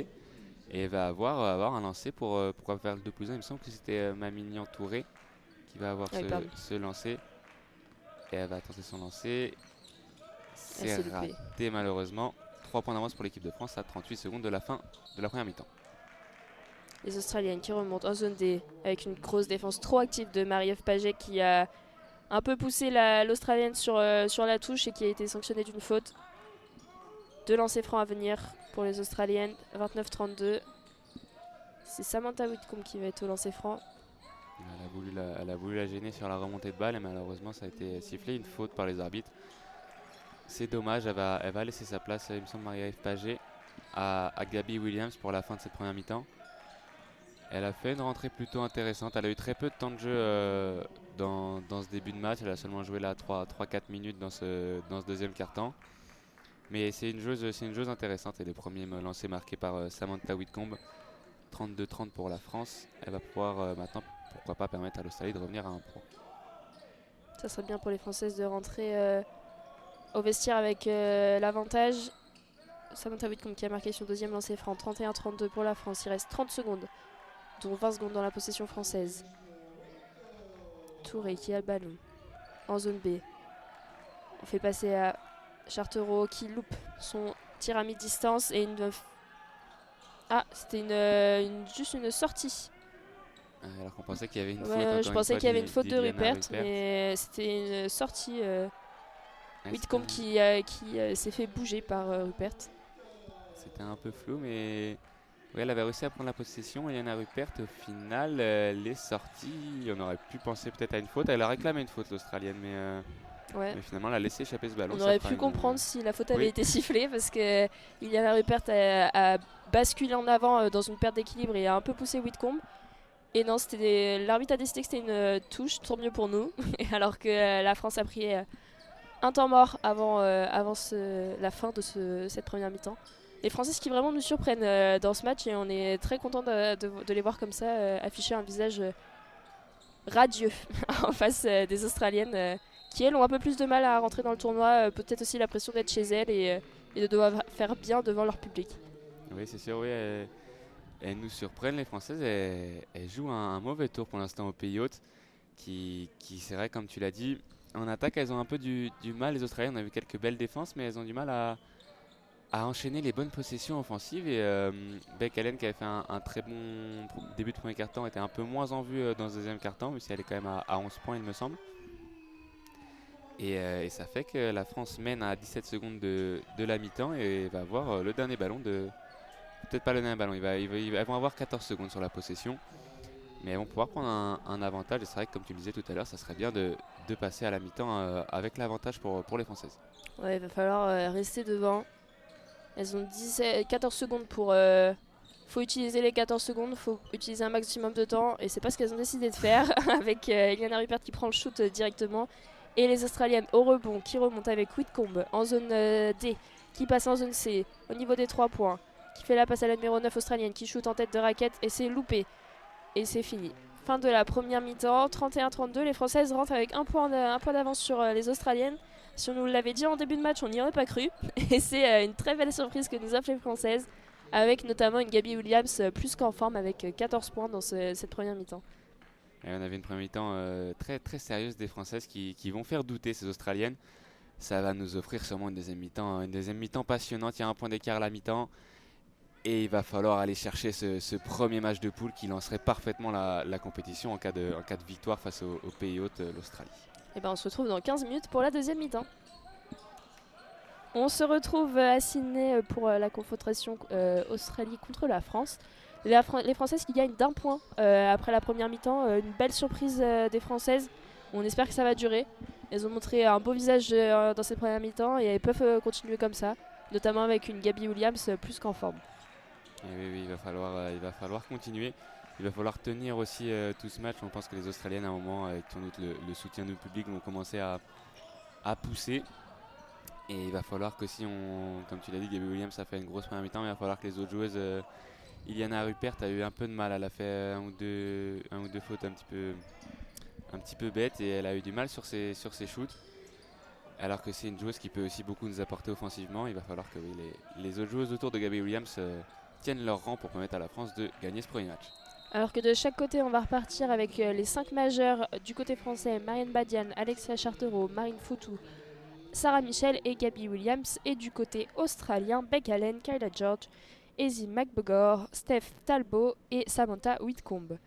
Et elle va avoir un lancer pour faire le 2+1. Il me semble que c'était Mamignon Touré qui va avoir ce lancer. Et elle va tenter son lancer. C'est raté malheureusement. 3 points d'avance pour l'équipe de France à 38 secondes de la fin de la première mi-temps. Les Australiennes qui remontent en zone D avec une grosse défense trop active de Marie-Ève Paget qui a un peu poussé l'Australienne sur la touche et qui a été sanctionnée d'une faute. 2 lancers francs à venir pour les Australiennes, 29-32. C'est Samantha Whitcomb qui va être au lancer franc. Elle a voulu la gêner sur la remontée de balle et malheureusement ça a été sifflé, une faute par les arbitres. C'est dommage, elle va laisser sa place, il me semble, Marie-Ève Paget à Gabby Williams pour la fin de cette première mi-temps. Elle a fait une rentrée plutôt intéressante, elle a eu très peu de temps de jeu dans ce début de match, elle a seulement joué là 3-4 minutes dans ce deuxième quart-temps. Mais c'est une joueuse intéressante et les premiers lancers marqués par Samantha Whitcomb, 32-30 pour la France. Elle va pouvoir maintenant, pourquoi pas, permettre à l'Australie de revenir à un point. Ça serait bien pour les Françaises de rentrer au vestiaire avec l'avantage. Samantha Whitcomb qui a marqué son deuxième lancer franc, 31-32 pour la France. Il reste 30 secondes, dont 20 secondes dans la possession française. Touré qui a le ballon en zone B. On fait passer à Chartereau qui loupe son tir à mi-distance et c'était juste une sortie. Alors qu'on pensait qu'il y avait une faute. Je pensais qu'il y avait une faute de Rupert, mais c'était une sortie. Whitcomb qui s'est fait bouger par Rupert. C'était un peu flou, mais oui, elle avait réussi à prendre la possession. Eliana Rupert, au final, elle est sortie. On aurait pu penser peut-être à une faute. Elle a réclamé une faute, l'Australienne, mais finalement, elle a laissé échapper ce ballon. On aurait pu comprendre si la faute avait été sifflée, parce que Eliana Rupert a basculé en avant dans une perte d'équilibre et a un peu poussé Whitcomb. Et non, l'arbitre a décidé que c'était une touche, tant mieux pour nous. Alors que la France a pris un temps mort avant la fin de cette première mi-temps. Les Françaises qui vraiment nous surprennent dans ce match et on est très content de les voir comme ça afficher un visage radieux en face des Australiennes qui elles ont un peu plus de mal à rentrer dans le tournoi, peut-être aussi la pression d'être chez elles et de devoir faire bien devant leur public. Oui, c'est sûr, oui. Elles nous surprennent, les Françaises. Elles jouent un mauvais tour pour l'instant au pays hôte qui c'est vrai, comme tu l'as dit, en attaque, elles ont un peu du mal, les Australiennes. On a vu quelques belles défenses, mais elles ont du mal à enchaîner les bonnes possessions offensives. Et Bec Allen, qui avait fait un très bon début de premier quart-temps, était un peu moins en vue dans ce deuxième quart-temps, même si elle est quand même à 11 points, il me semble. Et ça fait que la France mène à 17 secondes de la mi-temps et va avoir le dernier ballon Peut-être pas le dernier ballon, elles vont avoir 14 secondes sur la possession. Mais elles vont pouvoir prendre un avantage. Et c'est vrai que, comme tu le disais tout à l'heure, ça serait bien de passer à la mi-temps avec l'avantage pour les Françaises. Ouais, il va falloir rester devant. Elles ont 14 secondes pour... faut utiliser les 14 secondes, faut utiliser un maximum de temps. Et c'est pas ce qu'elles ont décidé de faire avec Eliana Rupert qui prend le shoot directement. Et les Australiennes au rebond qui remontent avec Whitcomb en zone D, qui passe en zone C au niveau des 3 points. Qui fait la passe à la numéro 9 australienne qui shoot en tête de raquette et c'est loupé. Et c'est fini. Fin de la première mi-temps, 31-32. Les Françaises rentrent avec un point d'avance sur les Australiennes. Si on nous l'avait dit en début de match, on n'y aurait pas cru. Et c'est une très belle surprise que nous offrent les Françaises, avec notamment une Gabby Williams plus qu'en forme avec 14 points dans cette première mi-temps. Et on avait une première mi-temps très, très sérieuse des Françaises qui vont faire douter ces Australiennes. Ça va nous offrir sûrement une deuxième mi-temps passionnante. Il y a un point d'écart à la mi-temps. Et il va falloir aller chercher ce premier match de poule qui lancerait parfaitement la compétition en cas de victoire face au pays hôte, l'Australie. Et ben on se retrouve dans 15 minutes pour la deuxième mi-temps. On se retrouve à Sydney pour la confrontation Australie contre la France. Les Françaises qui gagnent d'1 point après la première mi-temps. Une belle surprise des Françaises. On espère que ça va durer. Elles ont montré un beau visage dans cette première mi-temps et elles peuvent continuer comme ça, notamment avec une Gabby Williams plus qu'en forme. Oui, il va falloir continuer. Il va falloir tenir aussi tout ce match. On pense que les Australiennes, à un moment, avec sans doute le soutien du public, vont commencer à pousser. Et il va falloir que comme tu l'as dit, Gabby Williams a fait une grosse première mi-temps, mais il va falloir que les autres joueuses, Eliana Rupert a eu un peu de mal. Elle a fait un ou deux fautes un petit peu bêtes et elle a eu du mal sur ses shoots. Alors que c'est une joueuse qui peut aussi beaucoup nous apporter offensivement. Il va falloir que les autres joueuses autour de Gabby Williams tiennent leur rang pour permettre à la France de gagner ce premier match. Alors que de chaque côté, on va repartir avec les 5 majeurs du côté français, Marianne Badian, Alexia Chartereau, Marine Foutou, Sarah Michel et Gabby Williams. Et du côté australien, Bec Allen, Kyla George Izzy McGregor, Steph Talbot et Samantha Whitcomb.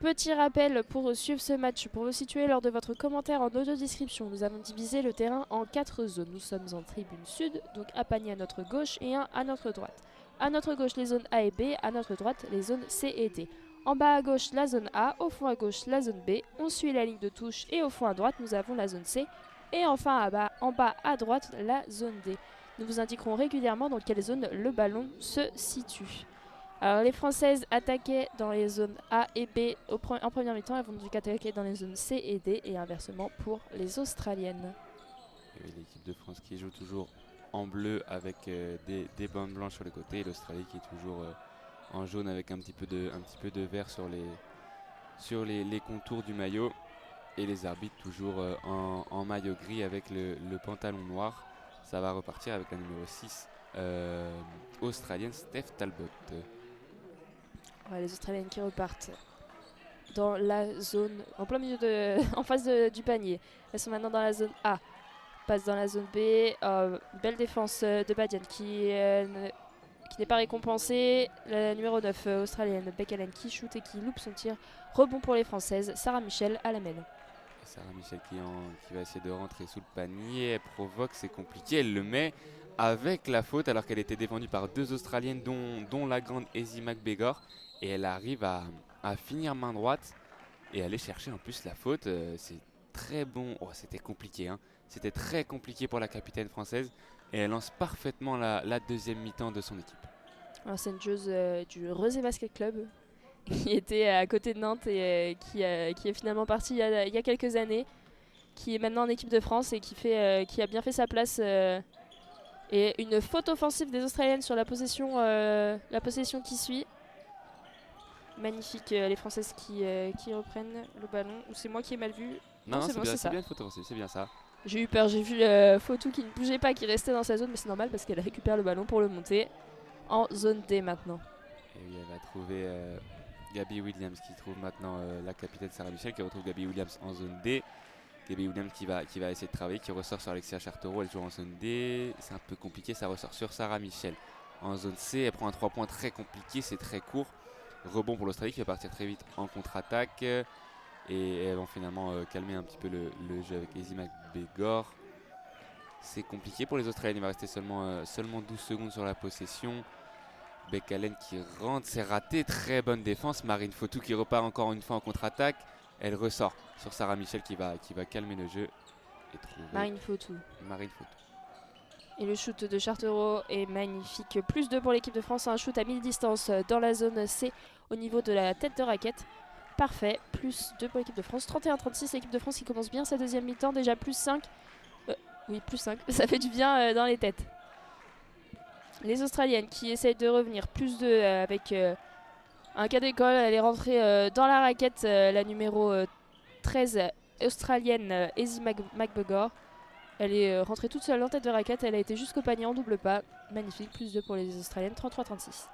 Petit rappel pour suivre ce match, pour vous situer lors de votre commentaire en audio-description, nous avons divisé le terrain en 4 zones. Nous sommes en tribune sud, donc un panier à notre gauche et un à notre droite. À notre gauche les zones A et B, à notre droite les zones C et D. En bas à gauche la zone A, au fond à gauche la zone B, on suit la ligne de touche et au fond à droite nous avons la zone C et enfin en bas à droite la zone D. Nous vous indiquerons régulièrement dans quelle zone le ballon se situe. Alors les Françaises attaquaient dans les zones A et B en première mi-temps, elles vont donc attaquer dans les zones C et D et inversement pour les Australiennes. Et l'équipe de France qui joue toujours en bleu avec des bandes blanches sur les côtés, et l'Australie qui est toujours en jaune avec un petit peu de vert sur les contours du maillot, et les arbitres toujours en maillot gris avec le pantalon noir. Ça va repartir avec la numéro 6 australienne Steph Talbot. Ouais, les Australiennes qui repartent dans la zone, en plein milieu en face du panier. Elles sont maintenant dans la zone A, passent dans la zone B. Belle défense de Badian qui n'est pas récompensée. La numéro 9 australienne Beck Allen qui shoot et qui loupe son tir. Rebond pour les Françaises, Sarah Michel à la mène. Sarah Michel qui va essayer de rentrer sous le panier, elle provoque, c'est compliqué, elle le met avec la faute alors qu'elle était défendue par 2 Australiennes dont la grande Izzy McGregor, et elle arrive à finir main droite et aller chercher en plus la faute. C'est très bon, c'était compliqué, hein. C'était très compliqué pour la capitaine française, et elle lance parfaitement la deuxième mi-temps de son équipe. Alors c'est une joueuse du Rezé Basket Club qui était à côté de Nantes et qui est finalement partie il y a quelques années, qui est maintenant en équipe de France et qui a bien fait sa place. Et une faute offensive des Australiennes sur la possession qui suit. Magnifique, les Françaises qui reprennent le ballon. Ou c'est moi qui ai mal vu? Non, c'est bon, c'est bien une faute offensive, c'est bien ça. J'ai eu peur, j'ai vu Fotou qui ne bougeait pas, qui restait dans sa zone, mais c'est normal parce qu'elle récupère le ballon pour le monter en zone D maintenant. Et oui, elle va trouver Gabby Williams qui trouve maintenant la capitaine Sarah Michel, qui retrouve Gabby Williams en zone D. Gabby Williams qui va essayer de travailler, qui ressort sur Alexia Chartereau, elle joue en zone D. C'est un peu compliqué, ça ressort sur Sarah Michel. En zone C, elle prend un 3 points très compliqué, c'est très court. Rebond pour l'Australie qui va partir très vite en contre-attaque. Et elles vont finalement calmer un petit peu le jeu avec Izzy McGregor. C'est compliqué pour les Australiennes, il va rester seulement 12 secondes sur la possession. Beck Allen qui rentre, c'est raté, très bonne défense. Marine Fotou qui repart encore une fois en contre-attaque. Elle ressort sur Sarah Michel qui va calmer le jeu et trouver Marine Fotou. Marine Fotou. Et le shoot de Chartereau est magnifique. Plus 2 pour l'équipe de France, un shoot à mi-distance dans la zone C au niveau de la tête de raquette. Parfait, plus 2 pour l'équipe de France. 31-36, l'équipe de France qui commence bien sa deuxième mi-temps. Déjà plus 5. Oui, plus 5. Ça fait du bien dans les têtes. Les Australiennes qui essayent de revenir. Plus 2 avec un cas d'école. Elle est rentrée dans la raquette. La numéro 13 australienne, Izzy McGregor. Elle est rentrée toute seule en tête de raquette. Elle a été jusqu'au panier en double pas. Magnifique, plus 2 pour les Australiennes. 33-36.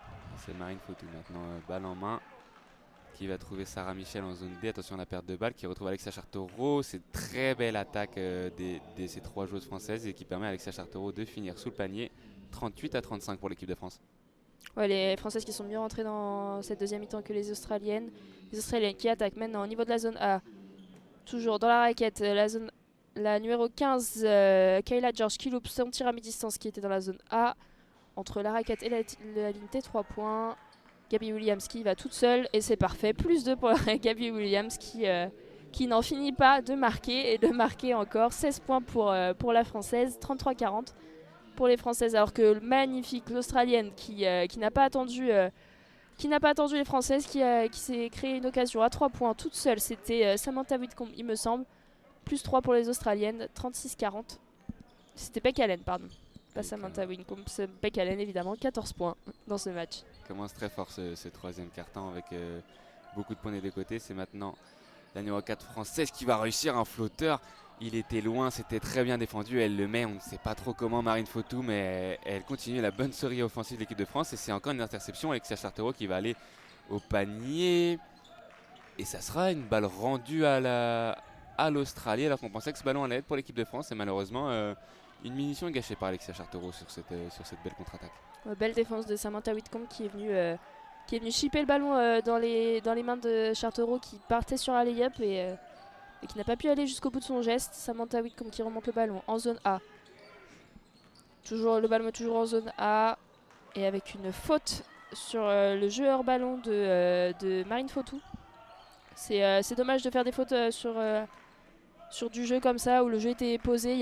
C'est Marine Fotou maintenant, balle en main, qui va trouver Sarah Michel en zone D. Attention à la perte de balle, qui retrouve Alexia Chartereau. C'est une très belle attaque de ces 3 joueuses françaises et qui permet à Alexia Chartereau de finir sous le panier. 38-35 pour l'équipe de France. Ouais, les Françaises qui sont mieux rentrées dans cette deuxième mi-temps que les Australiennes. Les Australiennes qui attaquent maintenant au niveau de la zone A. Toujours dans la raquette, la numéro 15, Kayla George qui loupe son tir à mi-distance qui était dans la zone A. Entre la raquette et la ligne T3 points. Gabby Williams qui va toute seule et c'est parfait. Plus 2 pour Gabby Williams qui n'en finit pas de marquer et de marquer encore. 16 points pour la Française, 33-40 pour les Françaises. Alors que magnifique l'Australienne qui n'a pas attendu les Françaises, qui s'est créé une occasion à 3 points toute seule. C'était Samantha Whitcomb il me semble. Plus 3 pour les Australiennes, 36-40. C'était Beck Allen, pardon. Pas Samantha Whitcomb, c'est Beck Allen évidemment, 14 points dans ce match. Commence très fort ce troisième quart-temps avec beaucoup de points des deux côtés. C'est maintenant la numéro 4 française qui va réussir un flotteur. Il était loin, c'était très bien défendu. Elle le met, on ne sait pas trop comment, Marine Fotou, mais elle continue la bonne série offensive de l'équipe de France. Et c'est encore une interception avec Alexia Chartereau qui va aller au panier. Et ça sera une balle rendue à l'Australie, alors qu'on pensait que ce ballon allait être pour l'équipe de France. Et malheureusement, une munition est gâchée par Alexia Chartereau sur cette belle contre-attaque. Belle défense de Samantha Whitcomb qui est venue chipper le ballon dans les mains de Chartereau qui partait sur un lay-up et qui n'a pas pu aller jusqu'au bout de son geste. Samantha Whitcomb qui remonte le ballon en zone A. Le ballon est toujours en zone A et avec une faute sur le jeu hors ballon de Marine Fautou. C'est dommage de faire des fautes sur du jeu comme ça où le jeu était posé.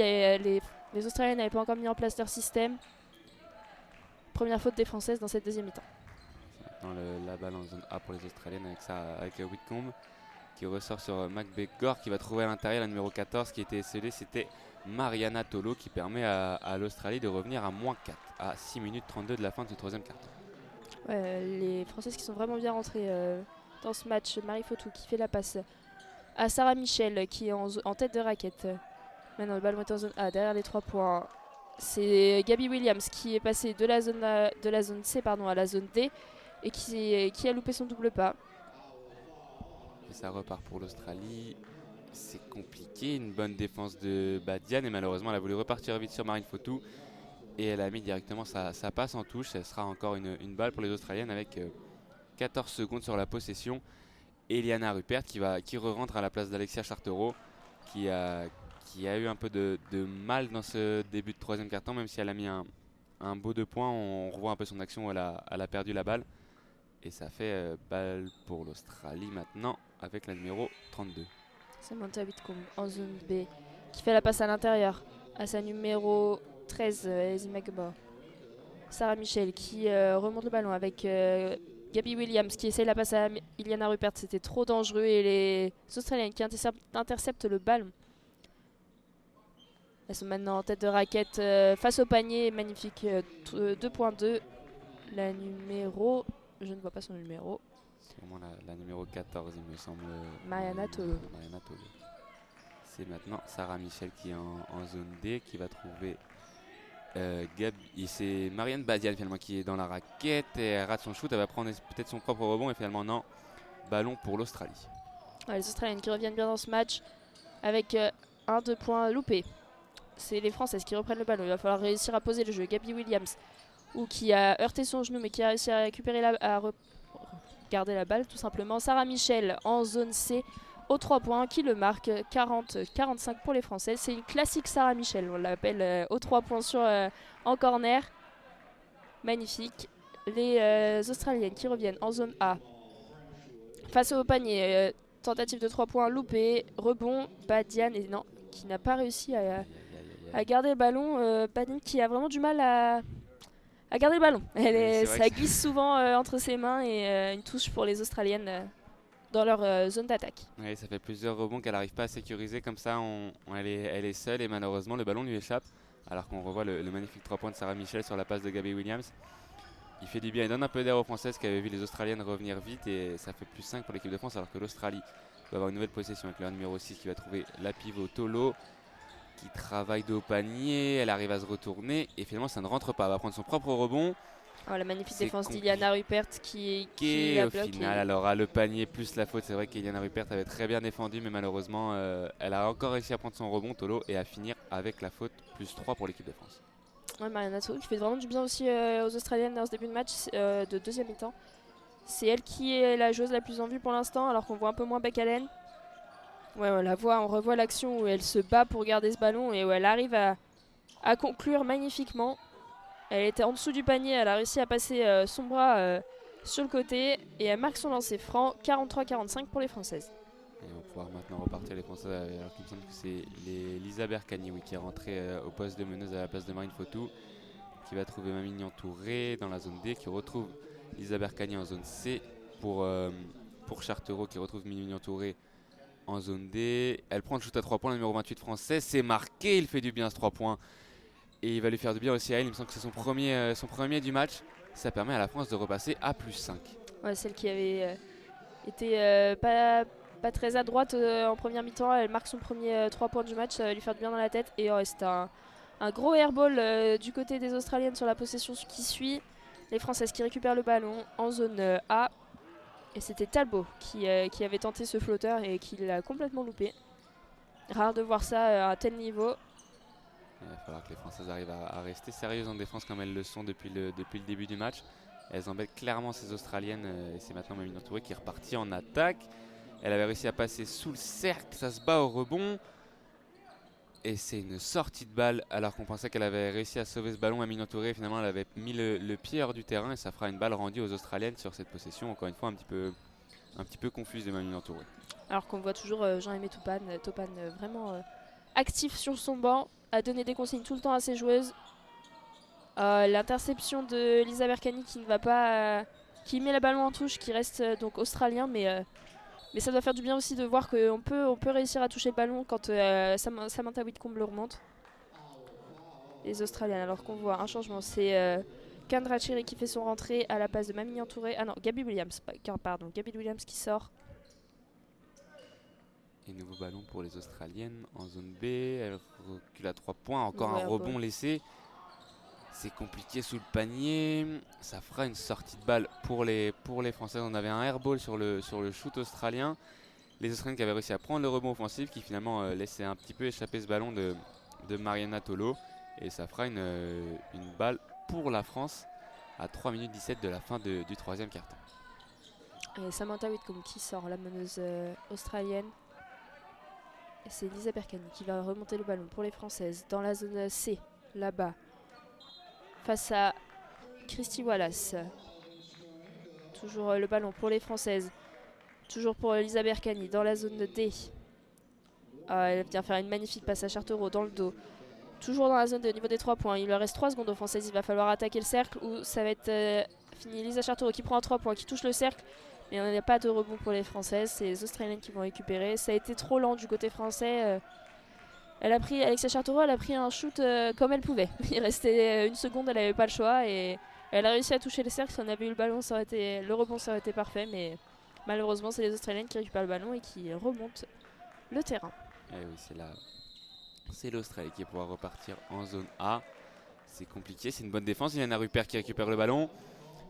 Les Australiens n'avaient pas encore mis en place leur système. Première faute des Françaises dans cette deuxième mi-temps. Maintenant la balle en zone A pour les Australiennes avec Whitcomb qui ressort sur McBegor qui va trouver à l'intérieur la numéro 14 qui était scellée. C'était Mariana Tolo qui permet à l'Australie de revenir à -4 à 6 minutes 32 de la fin du troisième quart. Les Françaises qui sont vraiment bien rentrées dans ce match. Marie Fautou qui fait la passe à Sarah Michel qui est en tête de raquette. Maintenant le ballon est en zone A derrière les 3 points. C'est Gabby Williams qui est passée de la zone C à la zone D et qui a loupé son double pas. Et ça repart pour l'Australie. C'est compliqué, une bonne défense de Badiane et malheureusement elle a voulu repartir vite sur Marine Fautou et elle a mis directement sa passe en touche. Ce sera encore une balle pour les Australiennes avec 14 secondes sur la possession. Eliana Rupert qui re-rentre à la place d'Alexia Chartereau qui a eu un peu de mal dans ce début de troisième quart-temps, même si elle a mis un beau 2 points. On revoit un peu son action où elle a perdu la balle. Et ça fait balle pour l'Australie maintenant avec la numéro 32. Samantha Whitcomb en zone B qui fait la passe à l'intérieur à sa numéro 13, Ezimagbo. Sarah Michel qui remonte le ballon avec Gabby Williams qui essaye la passe à Iliana Rupert. C'était trop dangereux et les Australiennes qui interceptent le ballon. Elles sont maintenant en tête de raquette face au panier. Magnifique 2.2. La numéro... Je ne vois pas son numéro. C'est vraiment la numéro 14, il me semble. Mariana Tolo. C'est maintenant Sarah Michel qui est en zone D, qui va trouver c'est Marianne Badiane finalement qui est dans la raquette et elle rate son shoot. Elle va prendre peut-être son propre rebond et finalement non. Ballon pour l'Australie. Les Australiennes qui reviennent bien dans ce match avec 2 points loupés. C'est les Françaises qui reprennent le ballon. Il va falloir réussir à poser le jeu. Gabby Williams qui a heurté son genou mais qui a réussi à récupérer garder la balle tout simplement. Sarah Michel en zone C aux 3 points qui le marque 40-45 pour les Françaises. C'est une classique Sarah Michel, on l'appelle aux 3 points en corner. Magnifique. Les Australiennes qui reviennent en zone A face au panier. Tentative de 3 points loupée, rebond, Badiane et non, qui n'a pas réussi à garder le ballon. Badiane qui a vraiment du mal à garder le ballon. Ça glisse souvent entre ses mains et une touche pour les Australiennes dans leur zone d'attaque. Oui, ça fait plusieurs rebonds qu'elle n'arrive pas à sécuriser. Comme ça, elle est seule et malheureusement le ballon lui échappe. Alors qu'on revoit le magnifique 3 points de Sarah Michel sur la passe de Gabby Williams. Il fait du bien, il donne un peu d'air aux Françaises qui avaient vu les Australiennes revenir vite et ça fait plus 5 pour l'équipe de France alors que l'Australie va avoir une nouvelle possession avec leur numéro 6 qui va trouver la pivot Tolo qui travaille de haut panier, elle arrive à se retourner et finalement ça ne rentre pas, elle va prendre son propre rebond. La magnifique défense d'Iliana Rupert qui la bloque. Au final, alors le panier plus la faute, c'est vrai qu'Iliana Rupert avait très bien défendu mais malheureusement elle a encore réussi à prendre son rebond Tolo et à finir avec la faute plus 3 pour l'équipe de France. Mariana Tolo qui fait vraiment du bien aussi aux Australiennes dans ce début de match de deuxième mi-temps. C'est elle qui est la joueuse la plus en vue pour l'instant alors qu'on voit un peu moins Beck Allen. On revoit l'action où elle se bat pour garder ce ballon et où elle arrive à conclure magnifiquement. Elle était en dessous du panier, elle a réussi à passer son bras sur le côté et elle marque son lancer franc, 43-45 pour les Françaises. Et on va pouvoir maintenant repartir les Françaises alors qu'il me semble que c'est Lisa Berkani qui est rentrée au poste de meneuse à la place de Marine Fautou qui va trouver Mamignon Touré dans la zone D qui retrouve Lisa Berkani en zone C pour Chartereau qui retrouve Mamignon Touré en zone D. Elle prend le shoot à 3 points, le numéro 28 français, c'est marqué, il fait du bien ce 3 points. Et il va lui faire du bien aussi à elle, il me semble que c'est son premier du match. Ça permet à la France de repasser à plus 5. Celle qui avait été pas très à droite en première mi-temps, elle marque son premier 3 points du match, ça va lui faire du bien dans la tête. Et c'est un gros airball du côté des Australiennes sur la possession qui suit. Les Françaises qui récupèrent le ballon en zone A. Et c'était Talbot qui avait tenté ce flotteur et qui l'a complètement loupé. Rare de voir ça à tel niveau. Il va falloir que les Françaises arrivent à rester sérieuses en défense comme elles le sont depuis le début du match. Elles embêtent clairement ces Australiennes et c'est maintenant Mamie Touré qui est repartie en attaque. Elle avait réussi à passer sous le cercle, ça se bat au rebond. Et c'est une sortie de balle alors qu'on pensait qu'elle avait réussi à sauver ce ballon. Mamie Touré, finalement, elle avait mis le pied hors du terrain et ça fera une balle rendue aux Australiennes sur cette possession. Encore une fois, un petit peu confuse de Mamie Touré. Alors qu'on voit toujours Jean-Aimé Toupane, vraiment actif sur son banc, à donner des consignes tout le temps à ses joueuses. L'interception de Lisa Berkani qui ne va pas, qui met le ballon en touche, qui reste donc australien, mais ça doit faire du bien aussi de voir qu'on peut réussir à toucher le ballon quand Samantha Whitcomb le remonte. Les Australiennes, alors qu'on voit un changement, c'est Kendra Cherry qui fait son rentrée à la place de Mamie Touré. Ah non, Gabby Williams qui sort. Et nouveau ballon pour les Australiennes en zone B. Elle recule à 3 points. Encore un Ouais, rebond laissé. C'est compliqué sous le panier. Ça fera une sortie de balle pour les Françaises. On avait un airball sur le shoot australien. Les Australiennes qui avaient réussi à prendre le rebond offensif, qui finalement laissait un petit peu échapper ce ballon de Mariana Tolo. Et ça fera une balle pour la France à 3 minutes 17 de la fin du troisième quart-temps. Et Samantha Whitcomb qui sort, la meneuse australienne. Et c'est Lisa Berkani qui va remonter le ballon pour les Françaises dans la zone C, là-bas. Face à Christy Wallace. Toujours le ballon pour les Françaises. Toujours pour Lisa Berkani dans la zone D. Elle vient faire une magnifique passe à Chartereau dans le dos. Toujours dans la zone D au niveau des 3 points. Il leur reste 3 secondes aux Françaises. Il va falloir attaquer le cercle ou ça va être fini. Lisa Chartereau qui prend un 3 points, qui touche le cercle. Mais il n'y a pas de rebond pour les Françaises. C'est les Australiennes qui vont récupérer. Ça a été trop lent du côté français. Alexia Chartereau, elle a pris un shoot comme elle pouvait. Il restait 1 seconde, elle n'avait pas le choix. Et elle a réussi à toucher le cercle. Si on avait eu le ballon, le rebond, ça aurait été parfait. Mais malheureusement, c'est les Australiennes qui récupèrent le ballon et qui remontent le terrain. Et oui, c'est l'Australie qui va pouvoir repartir en zone A. C'est compliqué, c'est une bonne défense. Iliana Rupert qui récupère le ballon,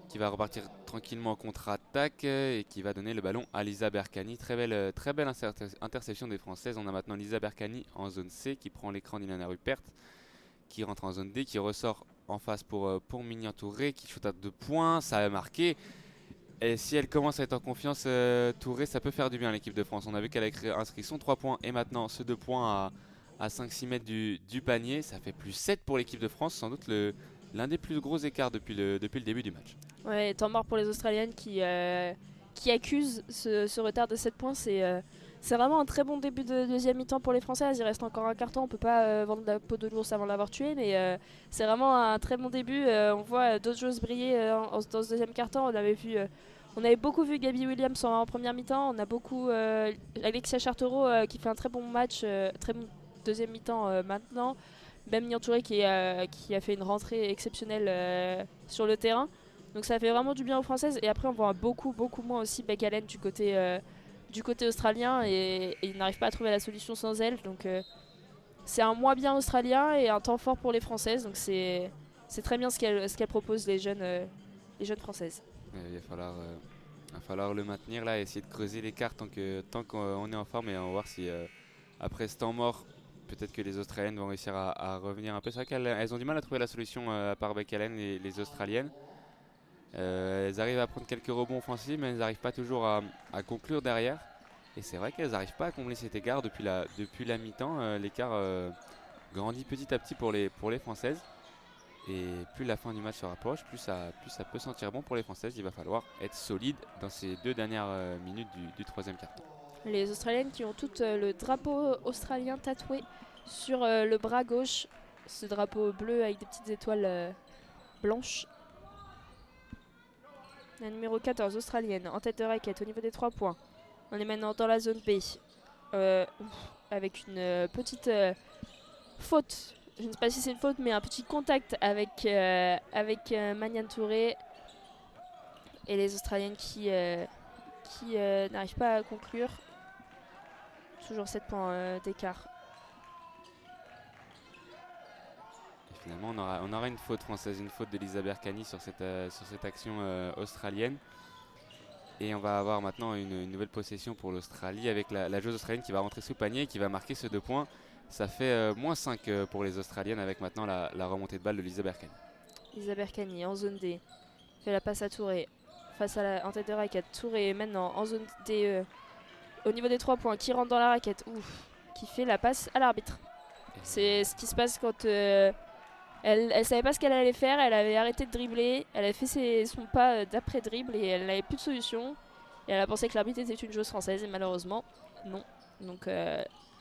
qui va repartir tranquillement en contre-attaque et qui va donner le ballon à Lisa Berkani. Très belle interception des Françaises. On a maintenant Lisa Berkani en zone C qui prend l'écran d'Iliana Rupert, qui rentre en zone D, qui ressort en face pour Mignon Touré, qui shoot à 2 points. Ça a marqué. Et si elle commence à être en confiance, Touré, ça peut faire du bien à l'équipe de France. On a vu qu'elle a inscrit son 3 points et maintenant ce 2 points à 5-6 mètres du panier. Ça fait plus 7 pour l'équipe de France, sans doute l'un des plus gros écarts depuis le début du match. Ouais, temps mort pour les Australiennes qui accusent ce retard de 7 points. C'est vraiment un très bon début de deuxième mi-temps pour les Françaises. Il reste encore un quart-temps, on ne peut pas vendre la peau de l'ours avant de l'avoir tué, mais c'est vraiment un très bon début. On voit d'autres joueuses briller dans ce deuxième quart-temps. On avait beaucoup vu Gabby Williams en première mi-temps. On a beaucoup Alexia Chartereau qui fait un très bon match, très bon deuxième mi-temps maintenant. Même Mignon Touré qui a fait une rentrée exceptionnelle sur le terrain. Donc ça fait vraiment du bien aux Françaises. Et après on voit beaucoup moins aussi Beck Allen du côté australien et ils n'arrivent pas à trouver la solution sans elle. Donc c'est un moins bien australien et un temps fort pour les Françaises. Donc c'est très bien ce qu'elles proposent les jeunes Françaises. Il va falloir le maintenir là, essayer de creuser l'écart tant qu'on est en forme et on va voir si après ce temps mort, peut-être que les Australiennes vont réussir à revenir un peu. C'est vrai qu'elles ont du mal à trouver la solution à part Beck Allen, les Australiennes. Elles arrivent à prendre quelques rebonds offensifs, mais elles n'arrivent pas toujours à conclure derrière. Et c'est vrai qu'elles n'arrivent pas à combler cet écart depuis la mi-temps. L'écart grandit petit à petit pour les Françaises. Et plus la fin du match se rapproche, plus ça peut sentir bon pour les Françaises. Il va falloir être solide dans ces 2 dernières minutes du troisième quart-temps. Les Australiennes qui ont toutes le drapeau australien tatoué sur le bras gauche. Ce drapeau bleu avec des petites étoiles blanches. La numéro 14 australienne en tête de raquette au niveau des 3 points. On est maintenant dans la zone B avec une petite faute. Je ne sais pas si c'est une faute, mais un petit contact avec Maniane Touré et les Australiennes qui n'arrivent pas à conclure. Toujours 7 points d'écart. Et finalement, on aura une faute française, une faute d'Elisa Berkani sur cette action australienne. Et on va avoir maintenant une nouvelle possession pour l'Australie avec la joueuse australienne qui va rentrer sous panier et qui va marquer ce 2 points. Ça fait -5 pour les Australiennes avec maintenant la remontée de balle de Lisa Berkane. Lisa Berkane en zone D. Fait la passe à Touré. Face à en tête de raquette. Touré maintenant en zone D. Au niveau des 3 points. Qui rentre dans la raquette. Ouf. Qui fait la passe à l'arbitre. C'est ce qui se passe quand elle savait pas ce qu'elle allait faire. Elle avait arrêté de dribbler. Elle avait fait son pas d'après dribble et elle n'avait plus de solution. Et elle a pensé que l'arbitre était une joueuse française et malheureusement non. Donc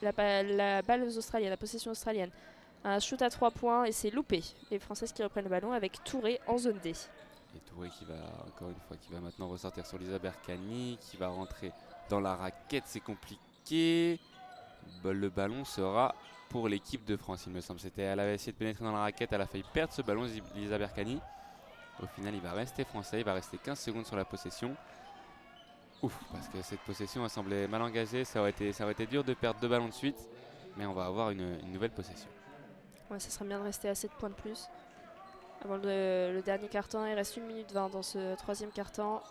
la balle australienne, la possession australienne. Un shoot à 3 points et c'est loupé. Les Françaises qui reprennent le ballon avec Touré en zone D. Et Touré qui va, encore une fois, qui va maintenant ressortir sur Lisa Berkane, qui va rentrer dans la raquette, c'est compliqué. Le ballon sera pour l'équipe de France, il me semble. Elle avait essayé de pénétrer dans la raquette, elle a failli perdre ce ballon, Lisa Berkane. Au final, il va rester français, il va rester 15 secondes sur la possession. Ouf, parce que cette possession a semblé mal engagée, ça aurait été dur de perdre 2 ballons de suite, mais on va avoir une nouvelle possession. Ouais, ça serait bien de rester à 7 points de plus. Avant le dernier quart-temps, il reste 1 minute 20 dans ce 3e quart-temps.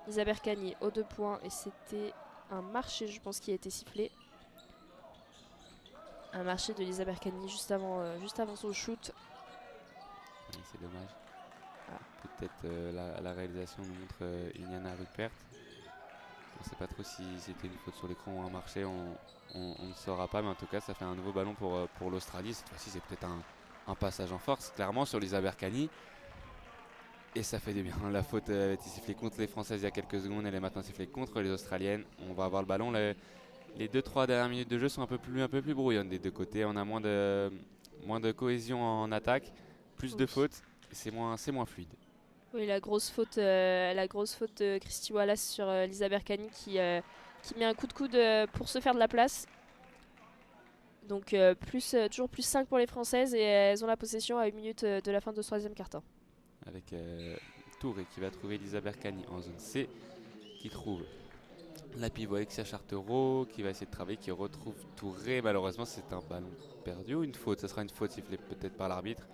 Lisa Berkane aux 2 points et c'était un marché, je pense, qui a été sifflé. Un marché de Lisa Berkane juste avant son shoot. Oui, c'est dommage. Peut-être la réalisation nous montre Iliana Rupert. On ne sait pas trop si c'était une faute sur l'écran ou un marché, on ne saura pas, mais en tout cas ça fait un nouveau ballon pour l'Australie. Cette fois-ci c'est peut-être un passage en force, clairement sur Lisa Berkane. Et ça fait du bien. La faute a été sifflée contre les Françaises il y a quelques secondes, elle est maintenant sifflée contre les Australiennes. On va avoir le ballon. Les 2-3 dernières minutes de jeu sont un peu plus brouillonnes des deux côtés. On a moins de cohésion en attaque, plus de fautes, c'est moins fluide. Oui, la grosse faute de Kristy Wallace sur Lisa Berkane qui met un coup de coude pour se faire de la place. Donc toujours plus 5 pour les Françaises et elles ont la possession à 1 minute de la fin de ce 3e quart-temps. Avec Touré qui va trouver Lisa Berkane en zone C, qui trouve la pivot Alexia Chartereau, qui va essayer de travailler, qui retrouve Touré. Malheureusement c'est un ballon perdu ou une faute, ça sera une faute sifflée peut-être par l'arbitre.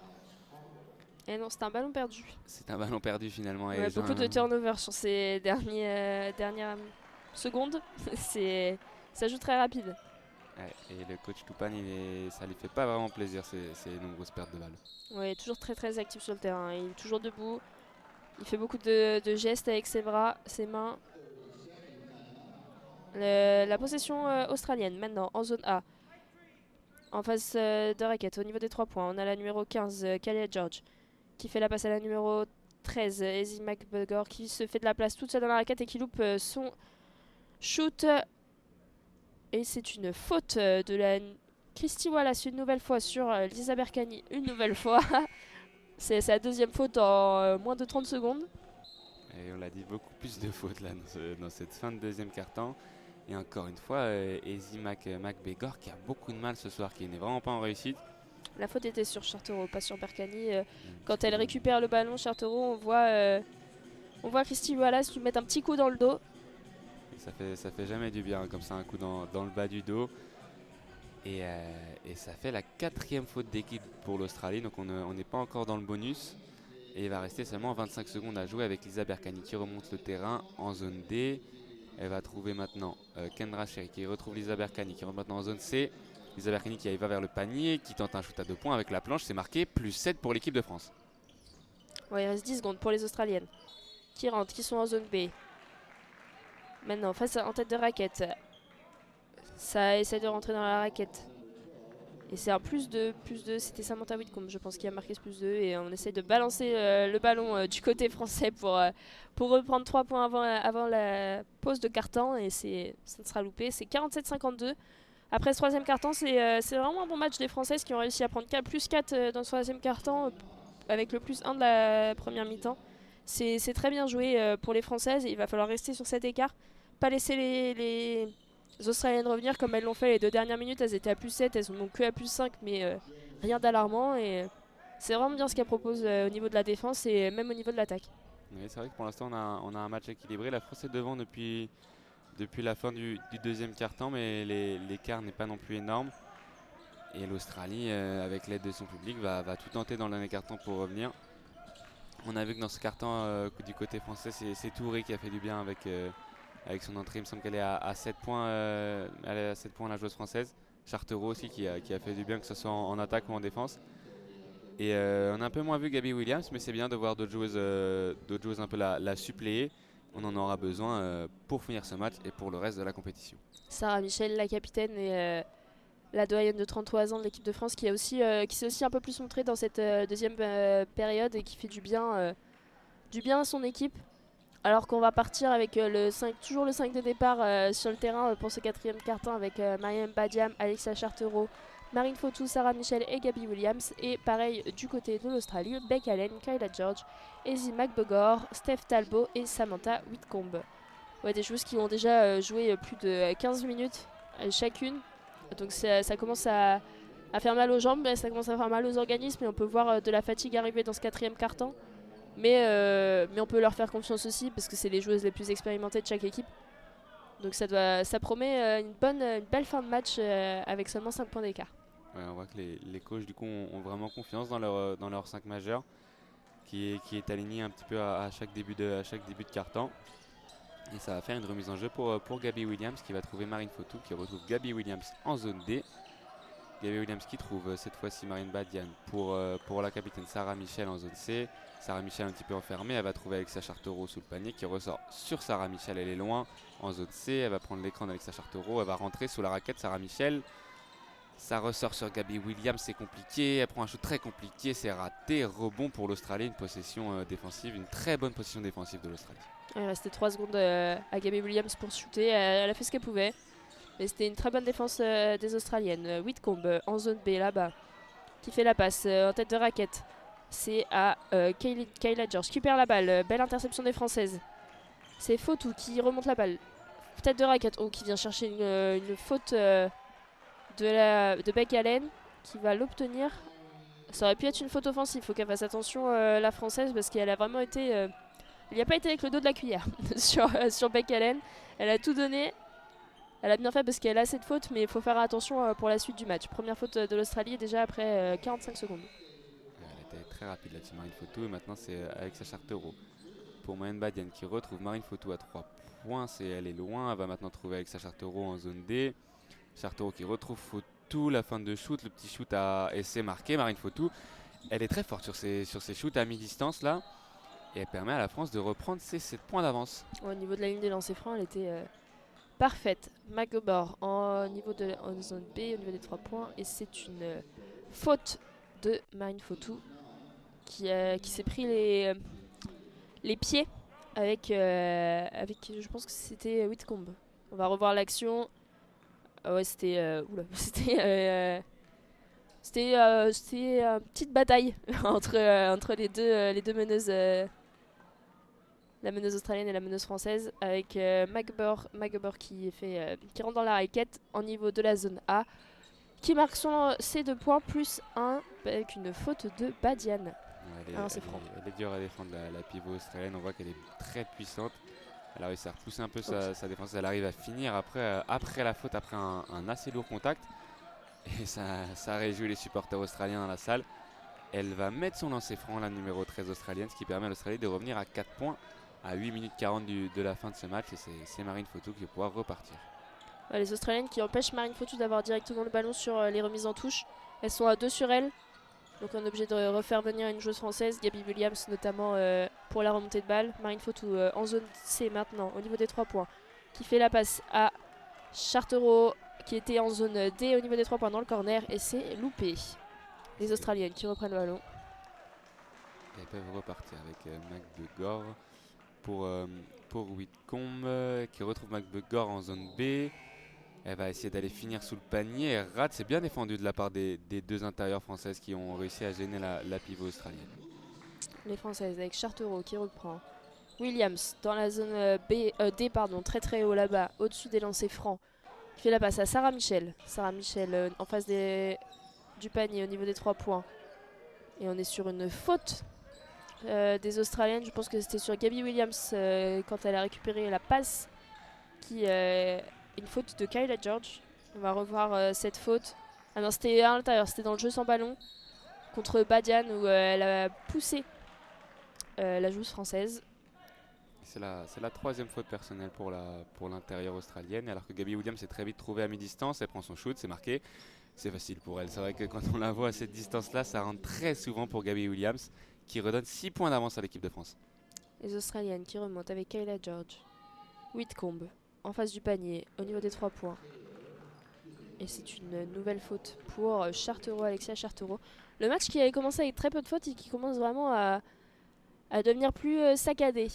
Et non, c'est un ballon perdu. C'est un ballon perdu finalement. Ouais, beaucoup de turnover sur ces dernières secondes. Ça joue très rapide. Ouais, et le coach Toupane, ça lui fait pas vraiment plaisir ces nombreuses pertes de balles. Ouais, toujours très très actif sur le terrain. Il est toujours debout. Il fait beaucoup de gestes avec ses bras, ses mains. La possession australienne maintenant en zone A. En face de raquette au niveau des 3 points. On a la numéro 15, Kalia George, qui fait la passe à la numéro 13, Ezzy McBugor, qui se fait de la place toute seule dans la raquette et qui loupe son shoot. Et c'est une faute de la Kristy Wallace une nouvelle fois sur Lisa Berkane une nouvelle fois. C'est sa 2e faute en moins de 30 secondes. Et on l'a dit, beaucoup plus de fautes là dans cette fin de 2e quart-temps. Et encore une fois, Ezzy McBugor qui a beaucoup de mal ce soir, qui n'est vraiment pas en réussite. La faute était sur Chartereau, pas sur Berkane. Quand elle récupère le ballon, Chartereau, on voit Kristy Wallace lui mettre un petit coup dans le dos. Et ça fait jamais du bien, comme ça, un coup dans le bas du dos. Et ça fait la 4e faute d'équipe pour l'Australie, donc on n'est pas encore dans le bonus. Et il va rester seulement 25 secondes à jouer avec Lisa Berkane qui remonte le terrain en zone D. Elle va trouver maintenant Kendra Cherry qui retrouve Lisa Berkane qui rentre maintenant en zone C. Lisa Berkane qui va vers le panier, qui tente un shoot à 2 points avec la planche, c'est marqué +7 pour l'équipe de France. Ouais, il reste 10 secondes pour les Australiennes qui rentrent, qui sont en zone B. Maintenant, en tête de raquette. Ça essaie de rentrer dans la raquette. Et c'est un +2. C'était Samantha Whitcomb, je pense, qui a marqué ce +2. Et on essaie de balancer le ballon du côté français pour reprendre 3 points avant la pause de quart-temps. Et ça ne sera loupé. C'est 47-52. Après ce 3e quart-temps, c'est vraiment un bon match des Françaises qui ont réussi à prendre +4 dans ce 3e quart-temps avec le +1 de la première mi-temps. C'est très bien joué pour les Françaises. Et il va falloir rester sur cet écart. Pas laisser les Australiennes revenir comme elles l'ont fait les 2 dernières minutes. Elles étaient à +7, elles sont donc que à +5, mais rien d'alarmant. Et c'est vraiment bien ce qu'elle propose au niveau de la défense et même au niveau de l'attaque. Oui, c'est vrai que pour l'instant on a un match équilibré. La France est devant depuis la fin du 2e quart-temps, mais l'écart n'est pas non plus énorme. Et l'Australie, avec l'aide de son public, va tout tenter dans le dernier quart-temps pour revenir. On a vu que dans ce quart-temps, du côté français, c'est Touré qui a fait du bien avec son entrée. Il me semble qu'elle est à 7 points, elle est à 7 points la joueuse française. Chartereau aussi qui a fait du bien, que ce soit en attaque ou en défense. Et on a un peu moins vu Gabby Williams, mais c'est bien de voir d'autres joueuses un peu la suppléer. On en aura besoin pour finir ce match et pour le reste de la compétition. Sarah Michel, la capitaine et la doyenne de 33 ans de l'équipe de France qui s'est aussi un peu plus montrée dans cette deuxième période et qui fait du bien à son équipe. Alors qu'on va partir avec toujours le 5 de départ sur le terrain pour ce quatrième quart-temps avec Mariam Badiam, Alexa Chartereau, Marine Fotou, Sarah Michel et Gabby Williams. Et pareil du côté de l'Australie, Beck Allen, Kyla George, Izzy McBogor, Steph Talbot et Samantha Whitcomb. Ouais, des joueuses qui ont déjà joué plus de 15 minutes chacune. Donc ça commence à faire mal aux jambes, ça commence à faire mal aux organismes et on peut voir de la fatigue arriver dans ce quatrième quart-temps. Mais on peut leur faire confiance aussi parce que c'est les joueuses les plus expérimentées de chaque équipe. Donc ça promet une belle fin de match avec seulement 5 points d'écart. Ouais, on voit que les coachs du coup ont vraiment confiance dans leur 5 majeurs qui est aligné un petit peu à chaque début de quart-temps. Et ça va faire une remise en jeu pour Gabby Williams qui va trouver Marine Fotou, qui retrouve Gabby Williams en zone D. Gabby Williams qui trouve cette fois-ci Marine Badian pour la capitaine Sarah Michel en zone C. Sarah Michel un petit peu enfermée, elle va trouver Alexa Chartereau sous le panier qui ressort sur Sarah Michel, elle est loin en zone C. Elle va prendre l'écran d'Alexa Chartereau, elle va rentrer sous la raquette Sarah Michel. Ça ressort sur Gabby Williams, c'est compliqué, elle prend un shoot très compliqué, c'est raté, rebond pour l'Australie, une possession défensive, une très bonne possession défensive de l'Australie. Il restait 3 secondes à Gabby Williams pour shooter, elle a fait ce qu'elle pouvait. Mais c'était une très bonne défense des Australiennes. Whitcomb en zone B là-bas, qui fait la passe en tête de raquette. C'est à Kyla George qui perd la balle, belle interception des Françaises. C'est Fotou qui remonte la balle, tête de raquette, qui vient chercher une faute de Beck Allen qui va l'obtenir. Ça aurait pu être une faute offensive, il faut qu'elle fasse attention la Française parce qu'elle a vraiment été... il n'y a pas été avec le dos de la cuillère sur Beck Allen. Elle a tout donné. Elle a bien fait parce qu'elle a cette faute, mais il faut faire attention pour la suite du match. Première faute de l'Australie déjà après 45 secondes. Elle était très rapide là-dessus, Marine Fotou, et maintenant c'est Alexa Chartereau pour Mariam Badian qui retrouve Marine Fotou à 3 points. Elle est loin, elle va maintenant trouver Alexa Chartereau en zone D. Chartereau qui retrouve Fotou, la fin de shoot, le petit shoot à essai marqué. Marine Fotou, elle est très forte sur ses shoots à mi-distance là, et elle permet à la France de reprendre ses 7 points d'avance. Au niveau de la ligne des lancers francs, elle était parfaite. McGobor en zone B, au niveau des 3 points, et c'est une faute de Marine Fotou qui s'est pris les pieds avec je pense que c'était Whitcomb. On va revoir l'action. Ouais, c'était une petite bataille entre les deux meneuses, la meneuse australienne et la meneuse française, avec McGobor qui rentre dans la raquette en niveau de la zone A, qui marque ses 2 points plus 1 avec une faute de Badian. Elle est dure à défendre la pivot australienne, on voit qu'elle est très puissante. Elle a réussi à repousser un peu sa défense, elle arrive à finir après la faute, après un assez lourd contact. Et ça réjouit les supporters australiens dans la salle. Elle va mettre son lancer franc, la numéro 13 australienne, ce qui permet à l'Australie de revenir à 4 points à 8 minutes 40 de la fin de ce match. Et c'est Marine Fotou qui va pouvoir repartir. Les Australiennes qui empêchent Marine Fotou d'avoir directement le ballon sur les remises en touche. Elles sont à 2 sur elle. Donc on est obligé de refaire venir une joueuse française, Gabby Williams notamment pour la remontée de balle. Marine Fotou en zone C maintenant au niveau des 3 points, qui fait la passe à Chartereau qui était en zone D au niveau des 3 points dans le corner, et c'est loupé. Les Australiennes qui reprennent le ballon. Elles peuvent repartir avec McBogor pour Whitcomb qui retrouve McBogor en zone B. Elle va essayer d'aller finir sous le panier. Elle rate, c'est bien défendu de la part des 2 intérieures françaises qui ont réussi à gêner la pivot australienne. Les Françaises avec Chartereau qui reprend. Williams dans la zone D, très très haut là-bas, au-dessus des lancers francs. Il fait la passe à Sarah Michel. Sarah Michel en face du panier au niveau des 3 points. Et on est sur une faute des Australiennes. Je pense que c'était sur Gabby Williams quand elle a récupéré la passe. Une faute de Kyla George. On va revoir cette faute. Ah non, c'était à l'intérieur, c'était dans le jeu sans ballon. Contre Badian où elle a poussé la joueuse française. C'est la troisième faute personnelle pour l'intérieur australienne, alors que Gabby Williams s'est très vite trouvée à mi-distance, elle prend son shoot, c'est marqué, c'est facile pour elle. C'est vrai que quand on la voit à cette distance-là, ça rentre très souvent pour Gabby Williams, qui redonne 6 points d'avance à l'équipe de France. Les Australiennes qui remontent avec Kayla George. Whitcomb en face du panier, au niveau des 3 points. Et c'est une nouvelle faute pour Chartereau, Alexia Chartereau. Le match qui avait commencé avec très peu de fautes et qui commence vraiment à devenir plus saccadé,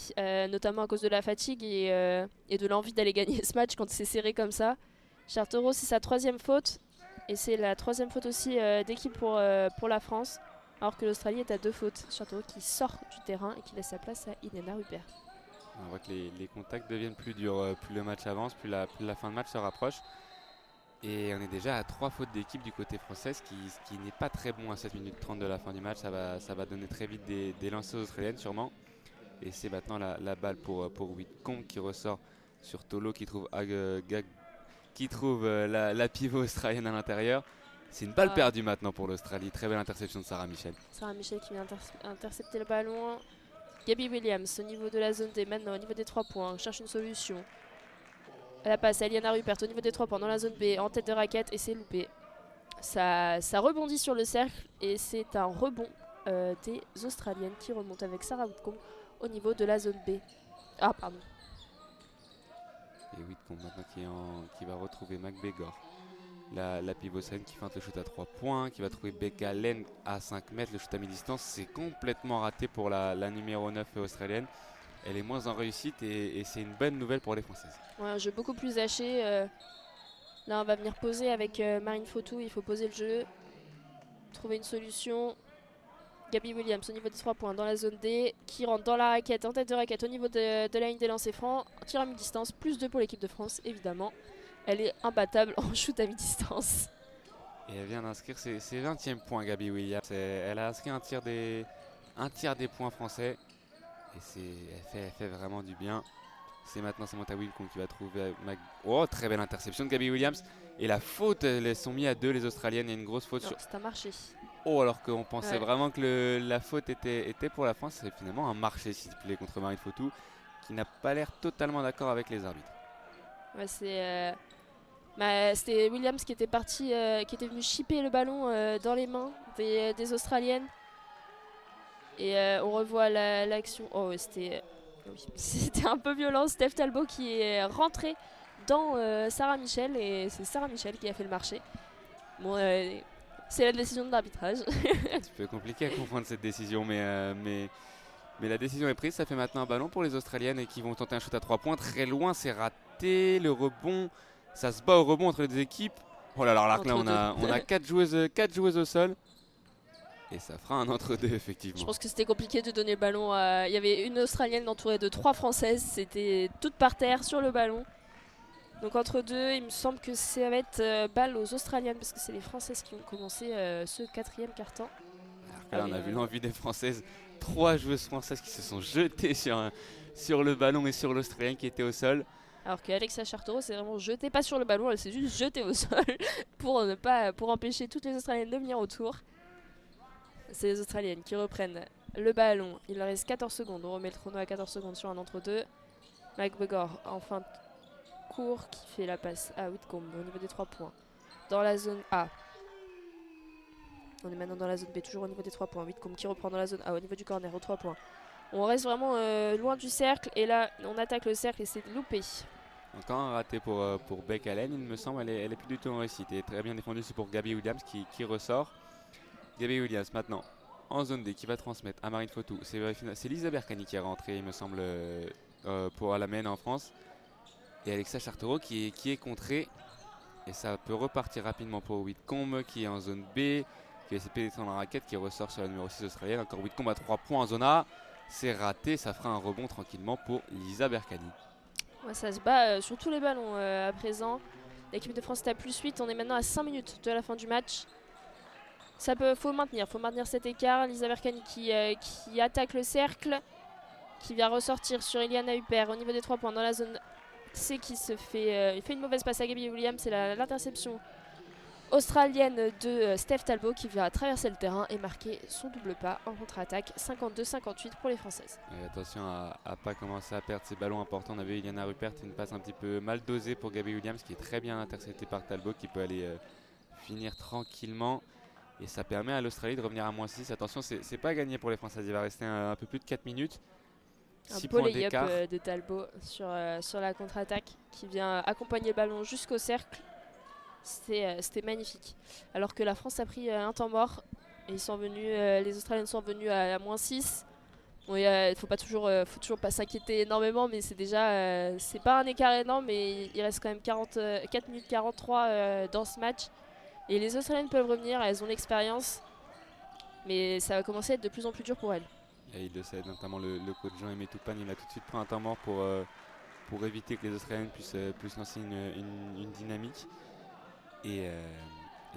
notamment à cause de la fatigue et de l'envie d'aller gagner ce match quand c'est serré comme ça. Chartereau, c'est sa 3e faute et c'est la 3e faute aussi d'équipe pour la France, alors que l'Australie est à 2 fautes. Chartereau qui sort du terrain et qui laisse sa place à Ilena Rupert. On voit que les contacts deviennent plus durs, plus le match avance, plus la fin de match se rapproche. Et on est déjà à 3 fautes d'équipe du côté français, ce qui n'est pas très bon à 7 minutes 30 de la fin du match. Ça va donner très vite des lancers australiennes sûrement. Et c'est maintenant la balle pour Whitcomb qui ressort sur Tolo qui trouve, la pivot australienne à l'intérieur. C'est une balle perdue maintenant pour l'Australie. Très belle interception de Sarah Michel. Sarah Michel qui vient intercepter le ballon. Gabby Williams au niveau de la zone D, maintenant au niveau des 3 points, cherche une solution. Elle passe à Eliana Rupert au niveau des 3 points dans la zone B, en tête de raquette et c'est loupé. Ça rebondit sur le cercle et c'est un rebond des Australiennes qui remontent avec Sarah Whitcomb au niveau de la zone B. Ah pardon. Et Whitcomb maintenant qui va retrouver McBegor. La pivot australienne qui feinte le shoot à 3 points, qui va trouver Becca Len à 5 mètres, le shoot à mi-distance. C'est complètement raté pour la numéro 9 australienne. Elle est moins en réussite et c'est une bonne nouvelle pour les Françaises. Ouais, un jeu beaucoup plus haché. Là, on va venir poser avec Marine Fautou. Il faut poser le jeu, trouver une solution. Gabby Williams au niveau des 3 points dans la zone D, qui rentre dans la raquette, en tête de raquette au niveau de la ligne des lancers francs. Tir à mi-distance, plus 2 pour l'équipe de France, évidemment. Elle est imbattable en shoot à mi-distance. Et elle vient d'inscrire ses 20e points, Gabby Williams. Elle a inscrit un tiers des points français. Et elle fait vraiment du bien. C'est maintenant Samantha Whitcomb qui va trouver Oh, très belle interception de Gabby Williams. Et la faute, elles sont mis à 2 les Australiennes. Il y a une grosse faute sur... C'est un marché. Oh, alors qu'on pensait vraiment que la faute était pour la France. C'est finalement un marché, s'il te plaît, contre Marine Fautou, qui n'a pas l'air totalement d'accord avec les arbitres. Ouais, c'était Williams qui était parti, qui était venu chipper le ballon dans les mains des Australiennes. Et on revoit l'action. Oh, c'était un peu violent. Steph Talbot qui est rentré dans Sarah Michel et c'est Sarah Michel qui a fait le marché. Bon, c'est la décision de l'arbitrage. C'est un petit peu compliqué à comprendre cette décision, mais la décision est prise. Ça fait maintenant un ballon pour les Australiennes et qui vont tenter un shoot à 3 points. Très loin, c'est raté. Le rebond, ça se bat au rebond entre les deux équipes. Oh là là, on a 4 joueuses au sol. Et ça fera un entre-deux, effectivement. Je pense que c'était compliqué de donner le ballon à... Il y avait une Australienne entourée de 3 Françaises. C'était toutes par terre sur le ballon. Donc entre deux, il me semble que ça va être balle aux Australiennes parce que c'est les Françaises qui ont commencé ce 4e quart-temps. Alors que là, on a vu l'envie des Françaises. 3 joueuses françaises qui se sont jetées sur le ballon et sur l'Australienne qui était au sol. Alors qu'Alexia Chartereau s'est vraiment jetée, pas sur le ballon, elle s'est juste jetée au sol pour empêcher toutes les Australiennes de venir autour. C'est les Australiennes qui reprennent le ballon. Il leur reste 14 secondes. On remet le chrono à 14 secondes sur un entre-deux. McBegor en fin de court qui fait la passe à Whitcomb au niveau des 3 points. Dans la zone A. On est maintenant dans la zone B, toujours au niveau des 3 points. Whitcomb qui reprend dans la zone A au niveau du corner aux 3 points. On reste vraiment loin du cercle et là on attaque le cercle et c'est loupé. Encore un raté pour Beck Allen, il me semble. Elle est plus du tout en réussite. Et très bien défendu, c'est pour Gabby Williams qui ressort. Gabby Williams maintenant en zone D qui va transmettre à Marine Fautou. C'est Lisa Berkani qui est rentrée, il me semble, pour la MEN en France. Et Alexia Chartereau qui est contrée. Et ça peut repartir rapidement pour Whitcomb qui est en zone B, qui va essayer de pénétrer dans la raquette, qui ressort sur la numéro 6 australienne. Encore Whitcomb à 3 points en zone A. C'est raté, ça fera un rebond tranquillement pour Lisa Berkani. Ouais, ça se bat sur tous les ballons à présent. L'équipe de France est à +8, on est maintenant à 5 minutes de la fin du match. Faut maintenir cet écart. Lisa Berkani qui attaque le cercle, qui vient ressortir sur Eliana Huppert au niveau des 3 points dans la zone C qui se fait, il fait une mauvaise passe à Gabby Williams. C'est l'interception australienne de Steph Talbot qui vient traverser le terrain et marquer son double pas en contre-attaque. 52-58 pour les Françaises. Et attention à ne pas commencer à perdre ses ballons importants. On avait Iliana Rupert, une passe un petit peu mal dosée pour Gabby Williams qui est très bien interceptée par Talbot qui peut aller finir tranquillement. Et ça permet à l'Australie de revenir à -6. Attention, c'est pas gagné pour les Françaises. Il va rester un peu plus de 4 minutes. Un 6 beau points lay-up d'écart. de Talbot sur la contre-attaque qui vient accompagner le ballon jusqu'au cercle. C'était magnifique. Alors que la France a pris un temps mort et les Australiennes sont venus à -6. Bon, faut toujours pas s'inquiéter énormément, mais c'est déjà c'est pas un écart énorme, mais il reste quand même 4 minutes 43 dans ce match. Et les Australiennes peuvent revenir, elles ont l'expérience, mais ça va commencer à être de plus en plus dur pour elles. Et il le sait, notamment le coach Jean-Aimé Toupane, il a tout de suite pris un temps mort pour éviter que les Australiennes puissent lancer une dynamique. Et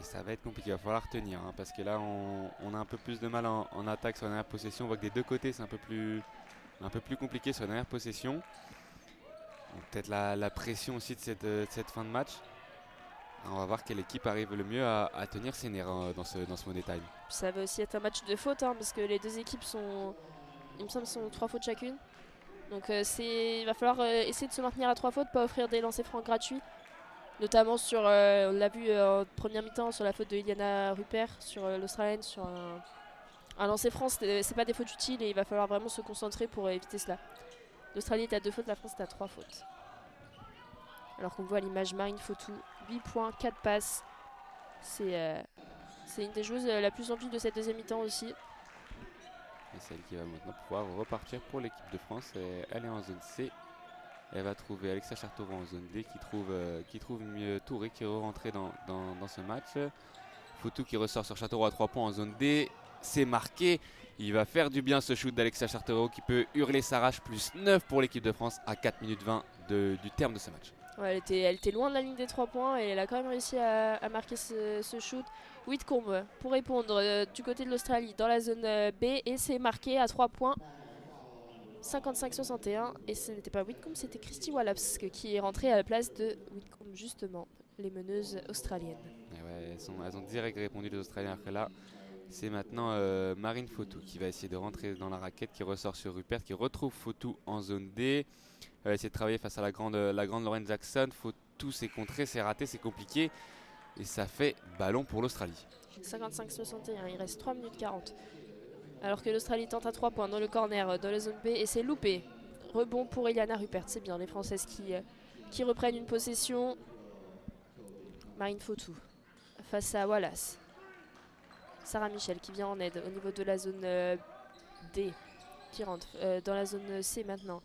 ça va être compliqué, il va falloir tenir hein, parce que là on a un peu plus de mal en attaque sur la dernière possession. On voit que des deux côtés c'est un peu plus compliqué sur la dernière possession. Peut-être la pression aussi de cette fin de match. On va voir quelle équipe arrive le mieux à tenir ses nerfs hein, dans ce Money Time. Ça va aussi être un match de fautes hein, parce que les deux équipes il me semble, sont 3 fautes chacune. Donc il va falloir essayer de se maintenir à 3 fautes, pas offrir des lancers francs gratuits. Notamment sur, on l'a vu en première mi-temps sur la faute de Iliana Rupert, sur l'Australienne, sur un lancer franc, c'est pas des fautes utiles et il va falloir vraiment se concentrer pour éviter cela. L'Australie est à 2 fautes, la France est à 3 fautes. Alors qu'on voit à l'image Marine Fotou, 8 points, 4 passes. C'est une des joueuses la plus en vue de cette deuxième mi-temps aussi. Et celle qui va maintenant pouvoir repartir pour l'équipe de France. Elle est en zone C. Elle va trouver Alexa Chartoro en zone D qui trouve Touré qui est rentré dans ce match. Fotou qui ressort sur Chartoro à 3 points en zone D. C'est marqué. Il va faire du bien ce shoot d'Alexa Chartoro qui peut hurler sa rage. Plus 9 pour l'équipe de France à 4 minutes 20 du terme de ce match. Ouais, elle était loin de la ligne des 3 points et elle a quand même réussi à marquer ce shoot. Whitcomb pour répondre du côté de l'Australie dans la zone B et c'est marqué à 3 points. 55-61 et ce n'était pas Whitcomb, c'était Christy Wallace qui est rentrée à la place de Whitcomb justement, les meneuses australiennes. Et ouais, elles ont direct répondu les Australiens après là. C'est maintenant Marine Fotou qui va essayer de rentrer dans la raquette, qui ressort sur Rupert, qui retrouve Fotou en zone D. Elle va essayer de travailler face à la grande Lauren Jackson. Fotou s'est contré, c'est raté, c'est compliqué. Et ça fait ballon pour l'Australie. 55-61, il reste 3 minutes 40. Alors que l'Australie tente à 3 points dans le corner dans la zone B et c'est loupé. Rebond pour Iliana Rupert, c'est bien les Françaises qui reprennent une possession. Marine Fotou face à Wallace. Sarah Michel qui vient en aide au niveau de la zone D, qui rentre dans la zone C maintenant.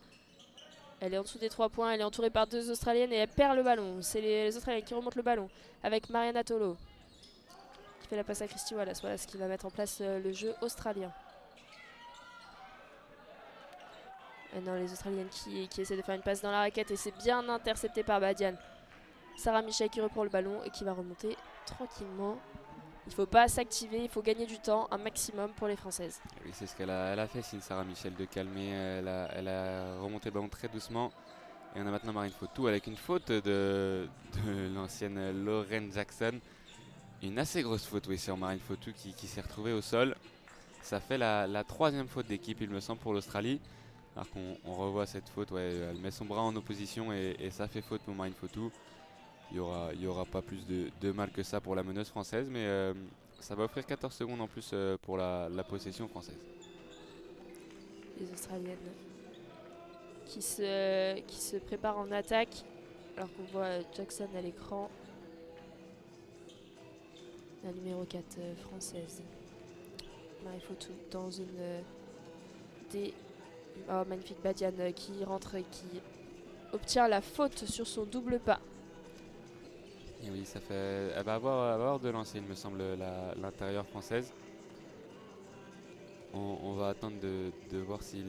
Elle est en dessous des 3 points, elle est entourée par 2 Australiennes et elle perd le ballon. C'est les Australiennes qui remontent le ballon avec Mariana Tolo qui fait la passe à Christy Wallace. Voilà ce qui va mettre en place le jeu australien. Non, les Australiennes qui essaient de faire une passe dans la raquette et c'est bien intercepté par Badiane. Sarah Michel qui reprend le ballon et qui va remonter tranquillement. Il ne faut pas s'activer, il faut gagner du temps, un maximum pour les Françaises. Oui, c'est ce qu'elle a fait, Sarah Michel, de calmer. Elle a remonté le ballon très doucement. Et on a maintenant Marine Fotou avec une faute de l'ancienne Lauren Jackson. Une assez grosse faute oui, sur Marine Fotou qui s'est retrouvée au sol. Ça fait la 3e faute d'équipe, il me semble, pour l'Australie. Alors qu'on revoit cette faute, ouais, elle met son bras en opposition et ça fait faute pour Marine Fotou. Il y aura pas plus de mal que ça pour la meneuse française, mais ça va offrir 14 secondes en plus pour la possession française. Les Australiennes qui se préparent en attaque, alors qu'on voit Jackson à l'écran. La numéro 4 française. Marie Fotou dans une D. Oh, magnifique Badiane qui rentre et qui obtient la faute sur son double pas. Et oui, elle va avoir de lancer, il me semble, l'intérieure française. On va attendre de voir si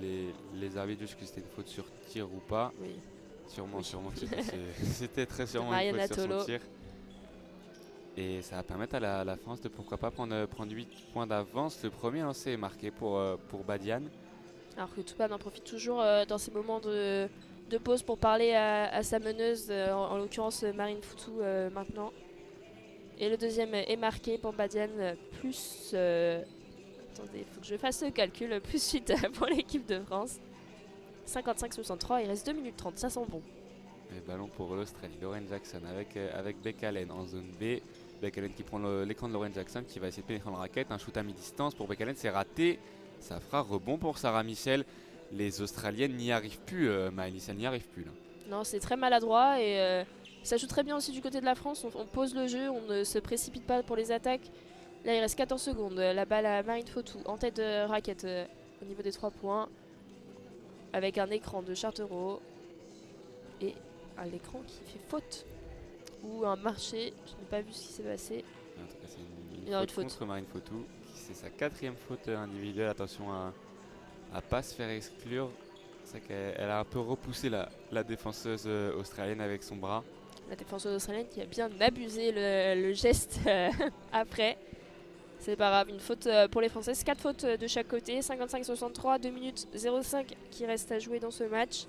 les arbitres jugent que c'était une faute sur tir ou pas. Oui. Sûrement. C'était très sûrement une faute sur son tir. Et ça va permettre à la France de pourquoi pas prendre 8 points d'avance. Le premier lancé est marqué pour Badiane. Alors que Toupane en profite toujours dans ces moments de pause pour parler à sa meneuse, en l'occurrence Marine Fotou maintenant. Et le deuxième est marqué pour Badian, plus... attendez, il faut que je fasse le calcul, plus 8 pour l'équipe de France. 55-63, il reste 2 minutes 30, ça sent bon. Et ballon pour l'Australie, Lauren Jackson avec Beck Allen en zone B. Beck Allen qui prend l'écran de Lauren Jackson qui va essayer de pénétrer dans la raquette. Un shoot à mi-distance pour Beck Allen, c'est raté. Ça fera rebond pour Sarah Michel. Les Australiennes n'y arrivent plus, Maëlys, elles n'y arrivent plus là. Non, c'est très maladroit et ça joue très bien aussi du côté de la France. On pose le jeu, on ne se précipite pas pour les attaques. Là, il reste 14 secondes. La balle à Marine Fautou en tête de raquette au niveau des 3 points. Avec un écran de Chartereau. Et un écran qui fait faute. Ou un marché. Je n'ai pas vu ce qui s'est passé. En tout cas, c'est une faute contre Marine Fautou. C'est sa 4e faute individuelle. Attention à ne pas se faire exclure. C'est vrai qu'elle a un peu repoussé la défenseuse australienne avec son bras. La défenseuse australienne qui a bien abusé le geste après. C'est pas grave, une faute pour les Françaises. 4 fautes de chaque côté, 55-63, 2 minutes 05 qui restent à jouer dans ce match.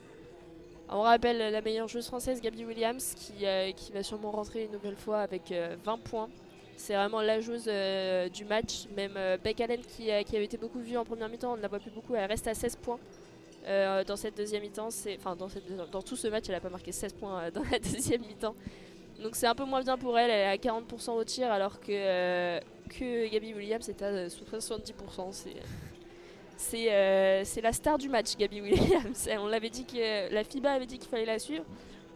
On rappelle la meilleure joueuse française, Gabby Williams, qui va sûrement rentrer une nouvelle fois avec 20 points. C'est vraiment la joueuse du match. Même Beck Allen qui avait été beaucoup vue en première mi-temps, on ne la voit plus beaucoup, elle reste à 16 points. Dans cette deuxième mi-temps, enfin dans tout ce match, elle n'a pas marqué 16 points dans la deuxième mi-temps. Donc c'est un peu moins bien pour elle, elle est à 40% au tir alors que Gabby Williams est à 70%. C'est la star du match, Gabby Williams. On l'avait dit que la FIBA avait dit qu'il fallait la suivre.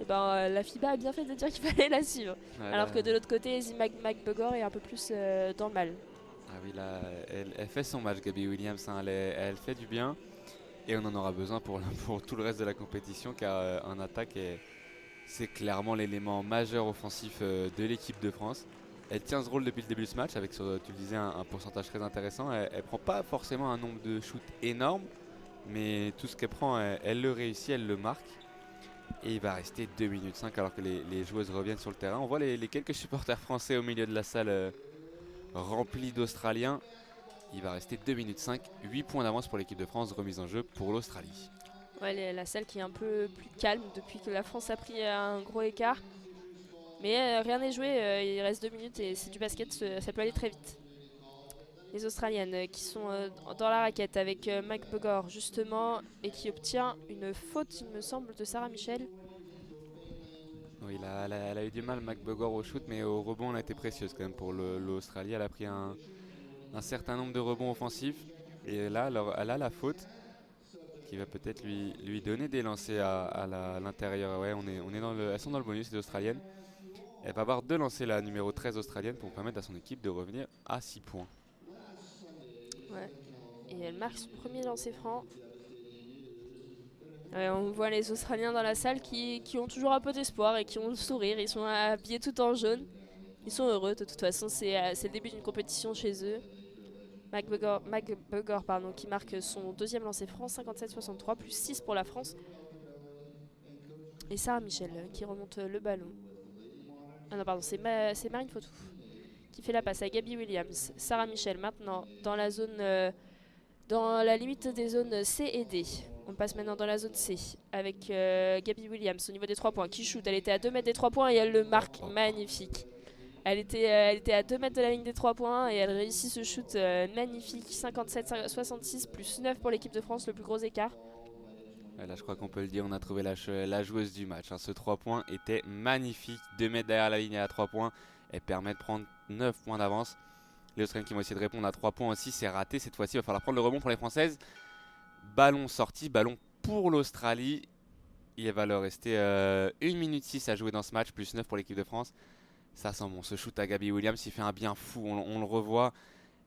Et ben la FIBA a bien fait de dire qu'il fallait la suivre. Voilà. Alors que de l'autre côté, Ezi McBugor est un peu plus dans le mal. Ah oui, là, elle fait son match, Gabby Williams. Hein, elle fait du bien. Et on en aura besoin pour tout le reste de la compétition car en attaque, c'est clairement l'élément majeur offensif de l'équipe de France. Elle tient ce rôle depuis le début de ce match avec, tu le disais, un pourcentage très intéressant. Elle prend pas forcément un nombre de shoots énorme, mais tout ce qu'elle prend, elle le réussit, elle le marque. Et il va rester 2 minutes 5 alors que les joueuses reviennent sur le terrain. On voit les quelques supporters français au milieu de la salle remplis d'Australiens. Il va rester 2 minutes 5, 8 points d'avance pour l'équipe de France, remise en jeu pour l'Australie. Ouais, la salle qui est un peu plus calme depuis que la France a pris un gros écart. Mais rien n'est joué, il reste 2 minutes et c'est du basket, ça peut aller très vite. Les Australiennes qui sont dans la raquette avec McBugor justement et qui obtient une faute, il me semble, de Sarah Michel. Oui, elle a eu du mal, McBugor, au shoot, mais au rebond, elle a été précieuse quand même pour l'Australie. Elle a pris un certain nombre de rebonds offensifs et là, elle a la faute qui va peut-être lui donner des lancers à l'intérieur. Ouais, elles sont dans le bonus, les Australiennes. Elle va avoir 2 lancers, la numéro 13 australienne, pour permettre à son équipe de revenir à 6 points. Ouais. Et elle marque son premier lancer franc. On voit les Australiens dans la salle qui ont toujours un peu d'espoir et qui ont le sourire. Ils sont habillés tout en jaune. Ils sont heureux de toute façon, c'est le début d'une compétition chez eux. McBugor qui marque son deuxième lancer franc, 57-63, plus 6 pour la France. Et Sarah Michel qui remonte le ballon. Ah non, pardon, c'est Marine Fautou qui fait la passe à Gabby Williams. Sarah Michel maintenant dans la zone, dans la limite des zones C et D. On passe maintenant dans la zone C avec Gabby Williams au niveau des 3 points qui shoot. Elle était à 2 mètres des 3 points et elle le marque, magnifique. Elle était à 2 mètres de la ligne des 3 points et elle réussit ce shoot magnifique. 57-66 plus 9 pour l'équipe de France, le plus gros écart. Là, je crois qu'on peut le dire, on a trouvé la joueuse du match. Hein. Ce 3 points était magnifique. 2 mètres derrière la ligne à 3 points. Elle permet de prendre 9 points d'avance. Les Australiens qui vont essayer de répondre à 3 points aussi, c'est raté. Cette fois-ci, il va falloir prendre le rebond pour les Françaises. Ballon sorti, ballon pour l'Australie. Il va leur rester 1 minute 6 à jouer dans ce match, plus 9 pour l'équipe de France. Ça sent bon, ce shoot à Gabby Williams, il fait un bien fou, on le revoit.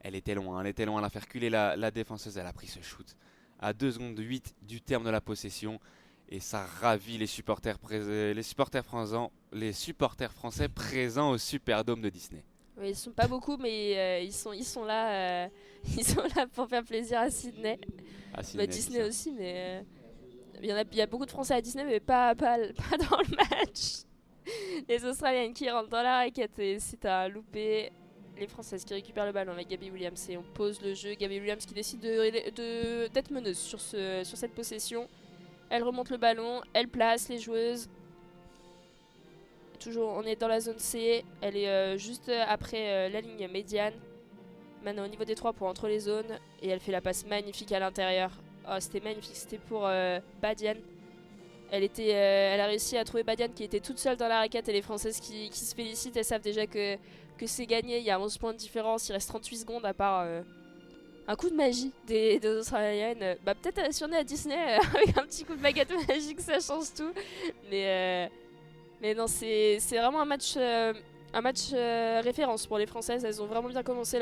Elle était loin, elle a fait reculer la défenseuse, elle a pris ce shoot à 2 secondes 8 du terme de la possession. Et ça ravit les supporters français présents au Superdome de Disney. Oui, ils sont pas beaucoup, mais ils sont là, ils sont là pour faire plaisir à Sydney. Disney aussi, mais il y a beaucoup de Français à Disney, mais pas dans le match. Les Australiennes qui rentrent dans la raquette et c'est à louper. Les Françaises qui récupèrent le ballon avec Gabby Williams et on pose le jeu. Gabby Williams qui décide d'être meneuse sur cette possession. Elle remonte le ballon, elle place les joueuses. toujours, on est dans la zone C. Elle est juste après la ligne médiane. Maintenant au niveau des 3 points entre les zones. Et elle fait la passe magnifique à l'intérieur. Oh, c'était magnifique, c'était pour Badian. Elle a réussi à trouver Badian qui était toute seule dans la raquette. Et les Françaises qui se félicitent, elles savent déjà que c'est gagné. Il y a 11 points de différence, il reste 38 secondes à part un coup de magie des Australiennes. Peut-être si on est à Disney, avec un petit coup de baguette magique, ça change tout. Mais non, c'est vraiment un match référence pour les Françaises. Elles ont vraiment bien commencé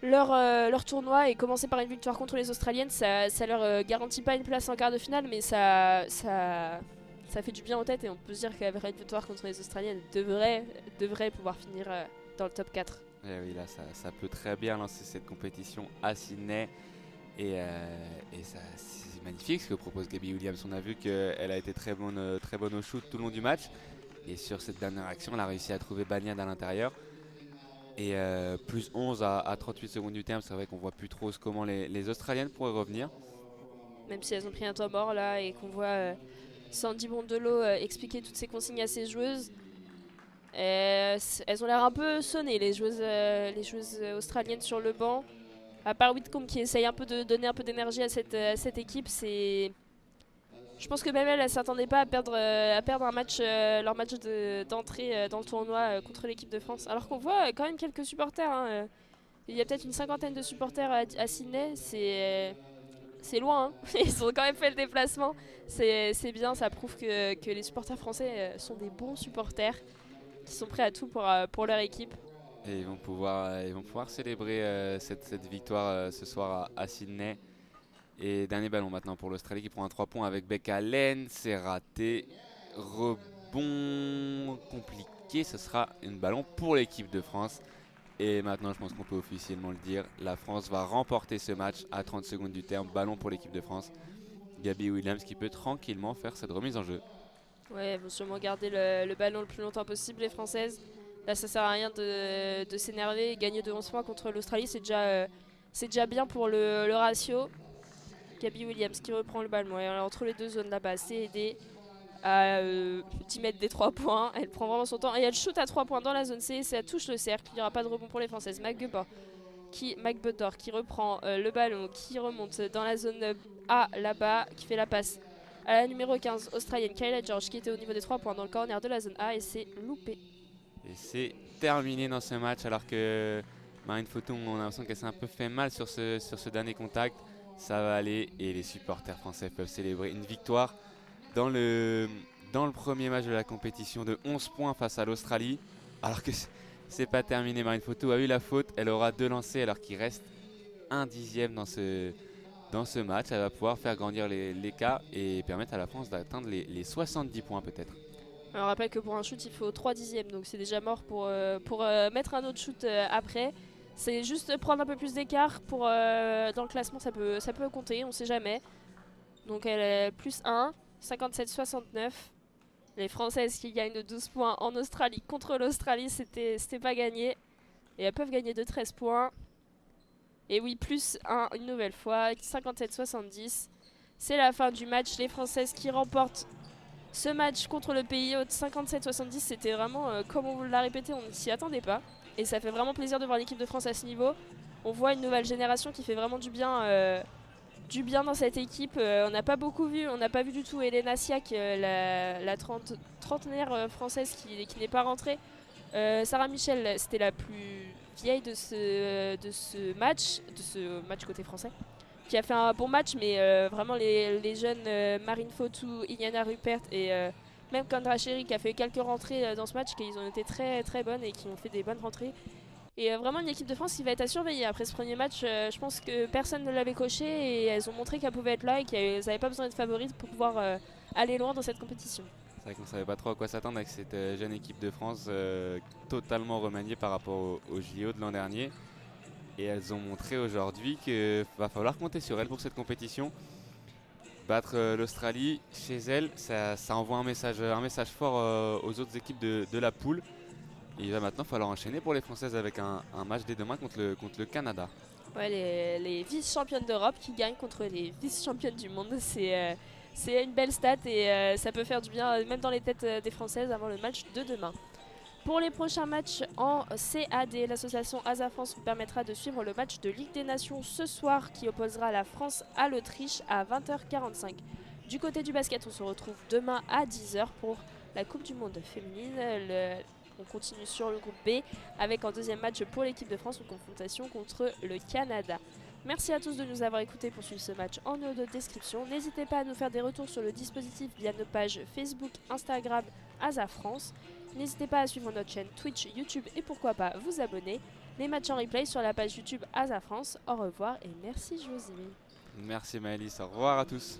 leur tournoi, et commencer par une victoire contre les Australiennes, ça leur garantit pas une place en quart de finale, mais ça fait du bien aux têtes, et on peut se dire qu'avec une victoire contre les Australiennes, devrait pouvoir finir dans le top 4. Et oui, là, ça peut très bien lancer cette compétition à Sydney. Et c'est magnifique ce que propose Gabby Williams. On a vu qu'elle a été très bonne au shoot tout le long du match. Et sur cette dernière action, elle a réussi à trouver Banyard à l'intérieur. Et plus 11 à 38 secondes du terme, c'est vrai qu'on voit plus trop comment les Australiennes pourraient revenir. Même si elles ont pris un temps mort là, et qu'on voit Sandy Bondolo expliquer toutes ces consignes à ses joueuses. Elles ont l'air un peu sonnées, les joueuses australiennes sur le banc. À part Whitcomb qui essaye un peu de donner un peu d'énergie à cette équipe, je pense que même elle s'attendait pas à perdre un match, leur match d'entrée dans le tournoi contre l'équipe de France. Alors qu'on voit quand même quelques supporters. Hein. Il y a peut-être une 50aine de supporters à Sydney. C'est loin, hein. Ils ont quand même fait le déplacement. C'est bien, ça prouve que les supporters français sont des bons supporters qui sont prêts à tout pour leur équipe. Et ils vont pouvoir célébrer cette victoire ce soir à Sydney. Et dernier ballon maintenant pour l'Australie qui prend un 3 points avec Becca Allen. C'est raté. Rebond compliqué. Ce sera un ballon pour l'équipe de France. Et maintenant, je pense qu'on peut officiellement le dire. La France va remporter ce match à 30 secondes du terme. Ballon pour l'équipe de France. Gabby Williams qui peut tranquillement faire cette remise en jeu. Ouais, elles vont sûrement garder le ballon le plus longtemps possible, les Françaises. Là, ça sert à rien de s'énerver. Gagner de 11 points contre l'Australie, c'est déjà bien pour le ratio. Gabby Williams qui reprend le ballon. Alors, entre les deux zones là-bas, c'est aidé à 10 mètres des 3 points. Elle prend vraiment son temps et elle shoot à 3 points dans la zone C. Ça touche le cercle. Il n'y aura pas de rebond pour les Françaises. McBudor qui reprend le ballon, qui remonte dans la zone A là-bas, qui fait la passe à la numéro 15 australienne Kyla George qui était au niveau des 3 points dans le corner de la zone A, et c'est loupé. Et c'est terminé dans ce match, alors que Marine Fauton, on a l'impression qu'elle s'est un peu fait mal sur ce dernier contact. Ça va aller et les supporters français peuvent célébrer une victoire dans le premier match de la compétition de 11 points face à l'Australie. Alors que c'est pas terminé, Marine Fauton a eu la faute, elle aura 2 lancers alors qu'il reste un dixième dans ce match. Elle va pouvoir faire grandir l'écart et permettre à la France d'atteindre les 70 points peut-être. Alors, on rappelle que pour un shoot il faut 3 dixièmes, donc c'est déjà mort pour mettre un autre shoot après. C'est juste prendre un peu plus d'écart dans le classement, ça peut compter, on sait jamais. Donc elle est plus 1, 57-69. Les Françaises qui gagnent de 12 points en Australie contre l'Australie, c'était pas gagné. Et elles peuvent gagner de 13 points. Et oui, plus 1 une nouvelle fois, 57-70. C'est la fin du match, les Françaises qui remportent ce match contre le pays. 57-70, c'était vraiment, comme on vous l'a répété, on ne s'y attendait pas. Et ça fait vraiment plaisir de voir l'équipe de France à ce niveau. On voit une nouvelle génération qui fait vraiment du bien dans cette équipe. On n'a pas beaucoup vu, on n'a pas vu du tout Elena Siak, la trentenaire française qui n'est pas rentrée. Sarah Michel, c'était la plus vieille de ce match côté français, qui a fait un bon match, mais vraiment les jeunes Marine Fautou, Iliana Rupert et même Kendra Cherry qui a fait quelques rentrées dans ce match, qui ont été très très bonnes et qui ont fait des bonnes rentrées. Et vraiment une équipe de France qui va être à surveiller. Après ce premier match, je pense que personne ne l'avait coché et elles ont montré qu'elles pouvaient être là et qu'elles n'avaient pas besoin d'être favorites pour pouvoir aller loin dans cette compétition. C'est vrai qu'on ne savait pas trop à quoi s'attendre avec cette jeune équipe de France totalement remaniée par rapport au JO de l'an dernier. Et elles ont montré aujourd'hui qu'il va falloir compter sur elles pour cette compétition. Battre l'Australie chez elles, ça envoie un message fort aux autres équipes de la poule. Et il va maintenant falloir enchaîner pour les Françaises avec un match dès demain contre le Ouais, les vice-championnes d'Europe qui gagnent contre les vice-championnes du monde. C'est une belle stat et ça peut faire du bien, même dans les têtes des Françaises, avant le match de demain. Pour les prochains matchs en CAD, l'association ASA France vous permettra de suivre le match de Ligue des Nations ce soir qui opposera la France à l'Autriche à 20h45. Du côté du basket, on se retrouve demain à 10h pour la Coupe du Monde féminine. On continue sur le groupe B avec un deuxième match pour l'équipe de France en confrontation contre le Canada. Merci à tous de nous avoir écoutés pour suivre ce match en audio description. N'hésitez pas à nous faire des retours sur le dispositif via nos pages Facebook, Instagram, ASA France. N'hésitez pas à suivre notre chaîne Twitch, YouTube et pourquoi pas vous abonner. Les matchs en replay sur la page YouTube ASA France. Au revoir et merci José. Merci Maëlys, au revoir à tous.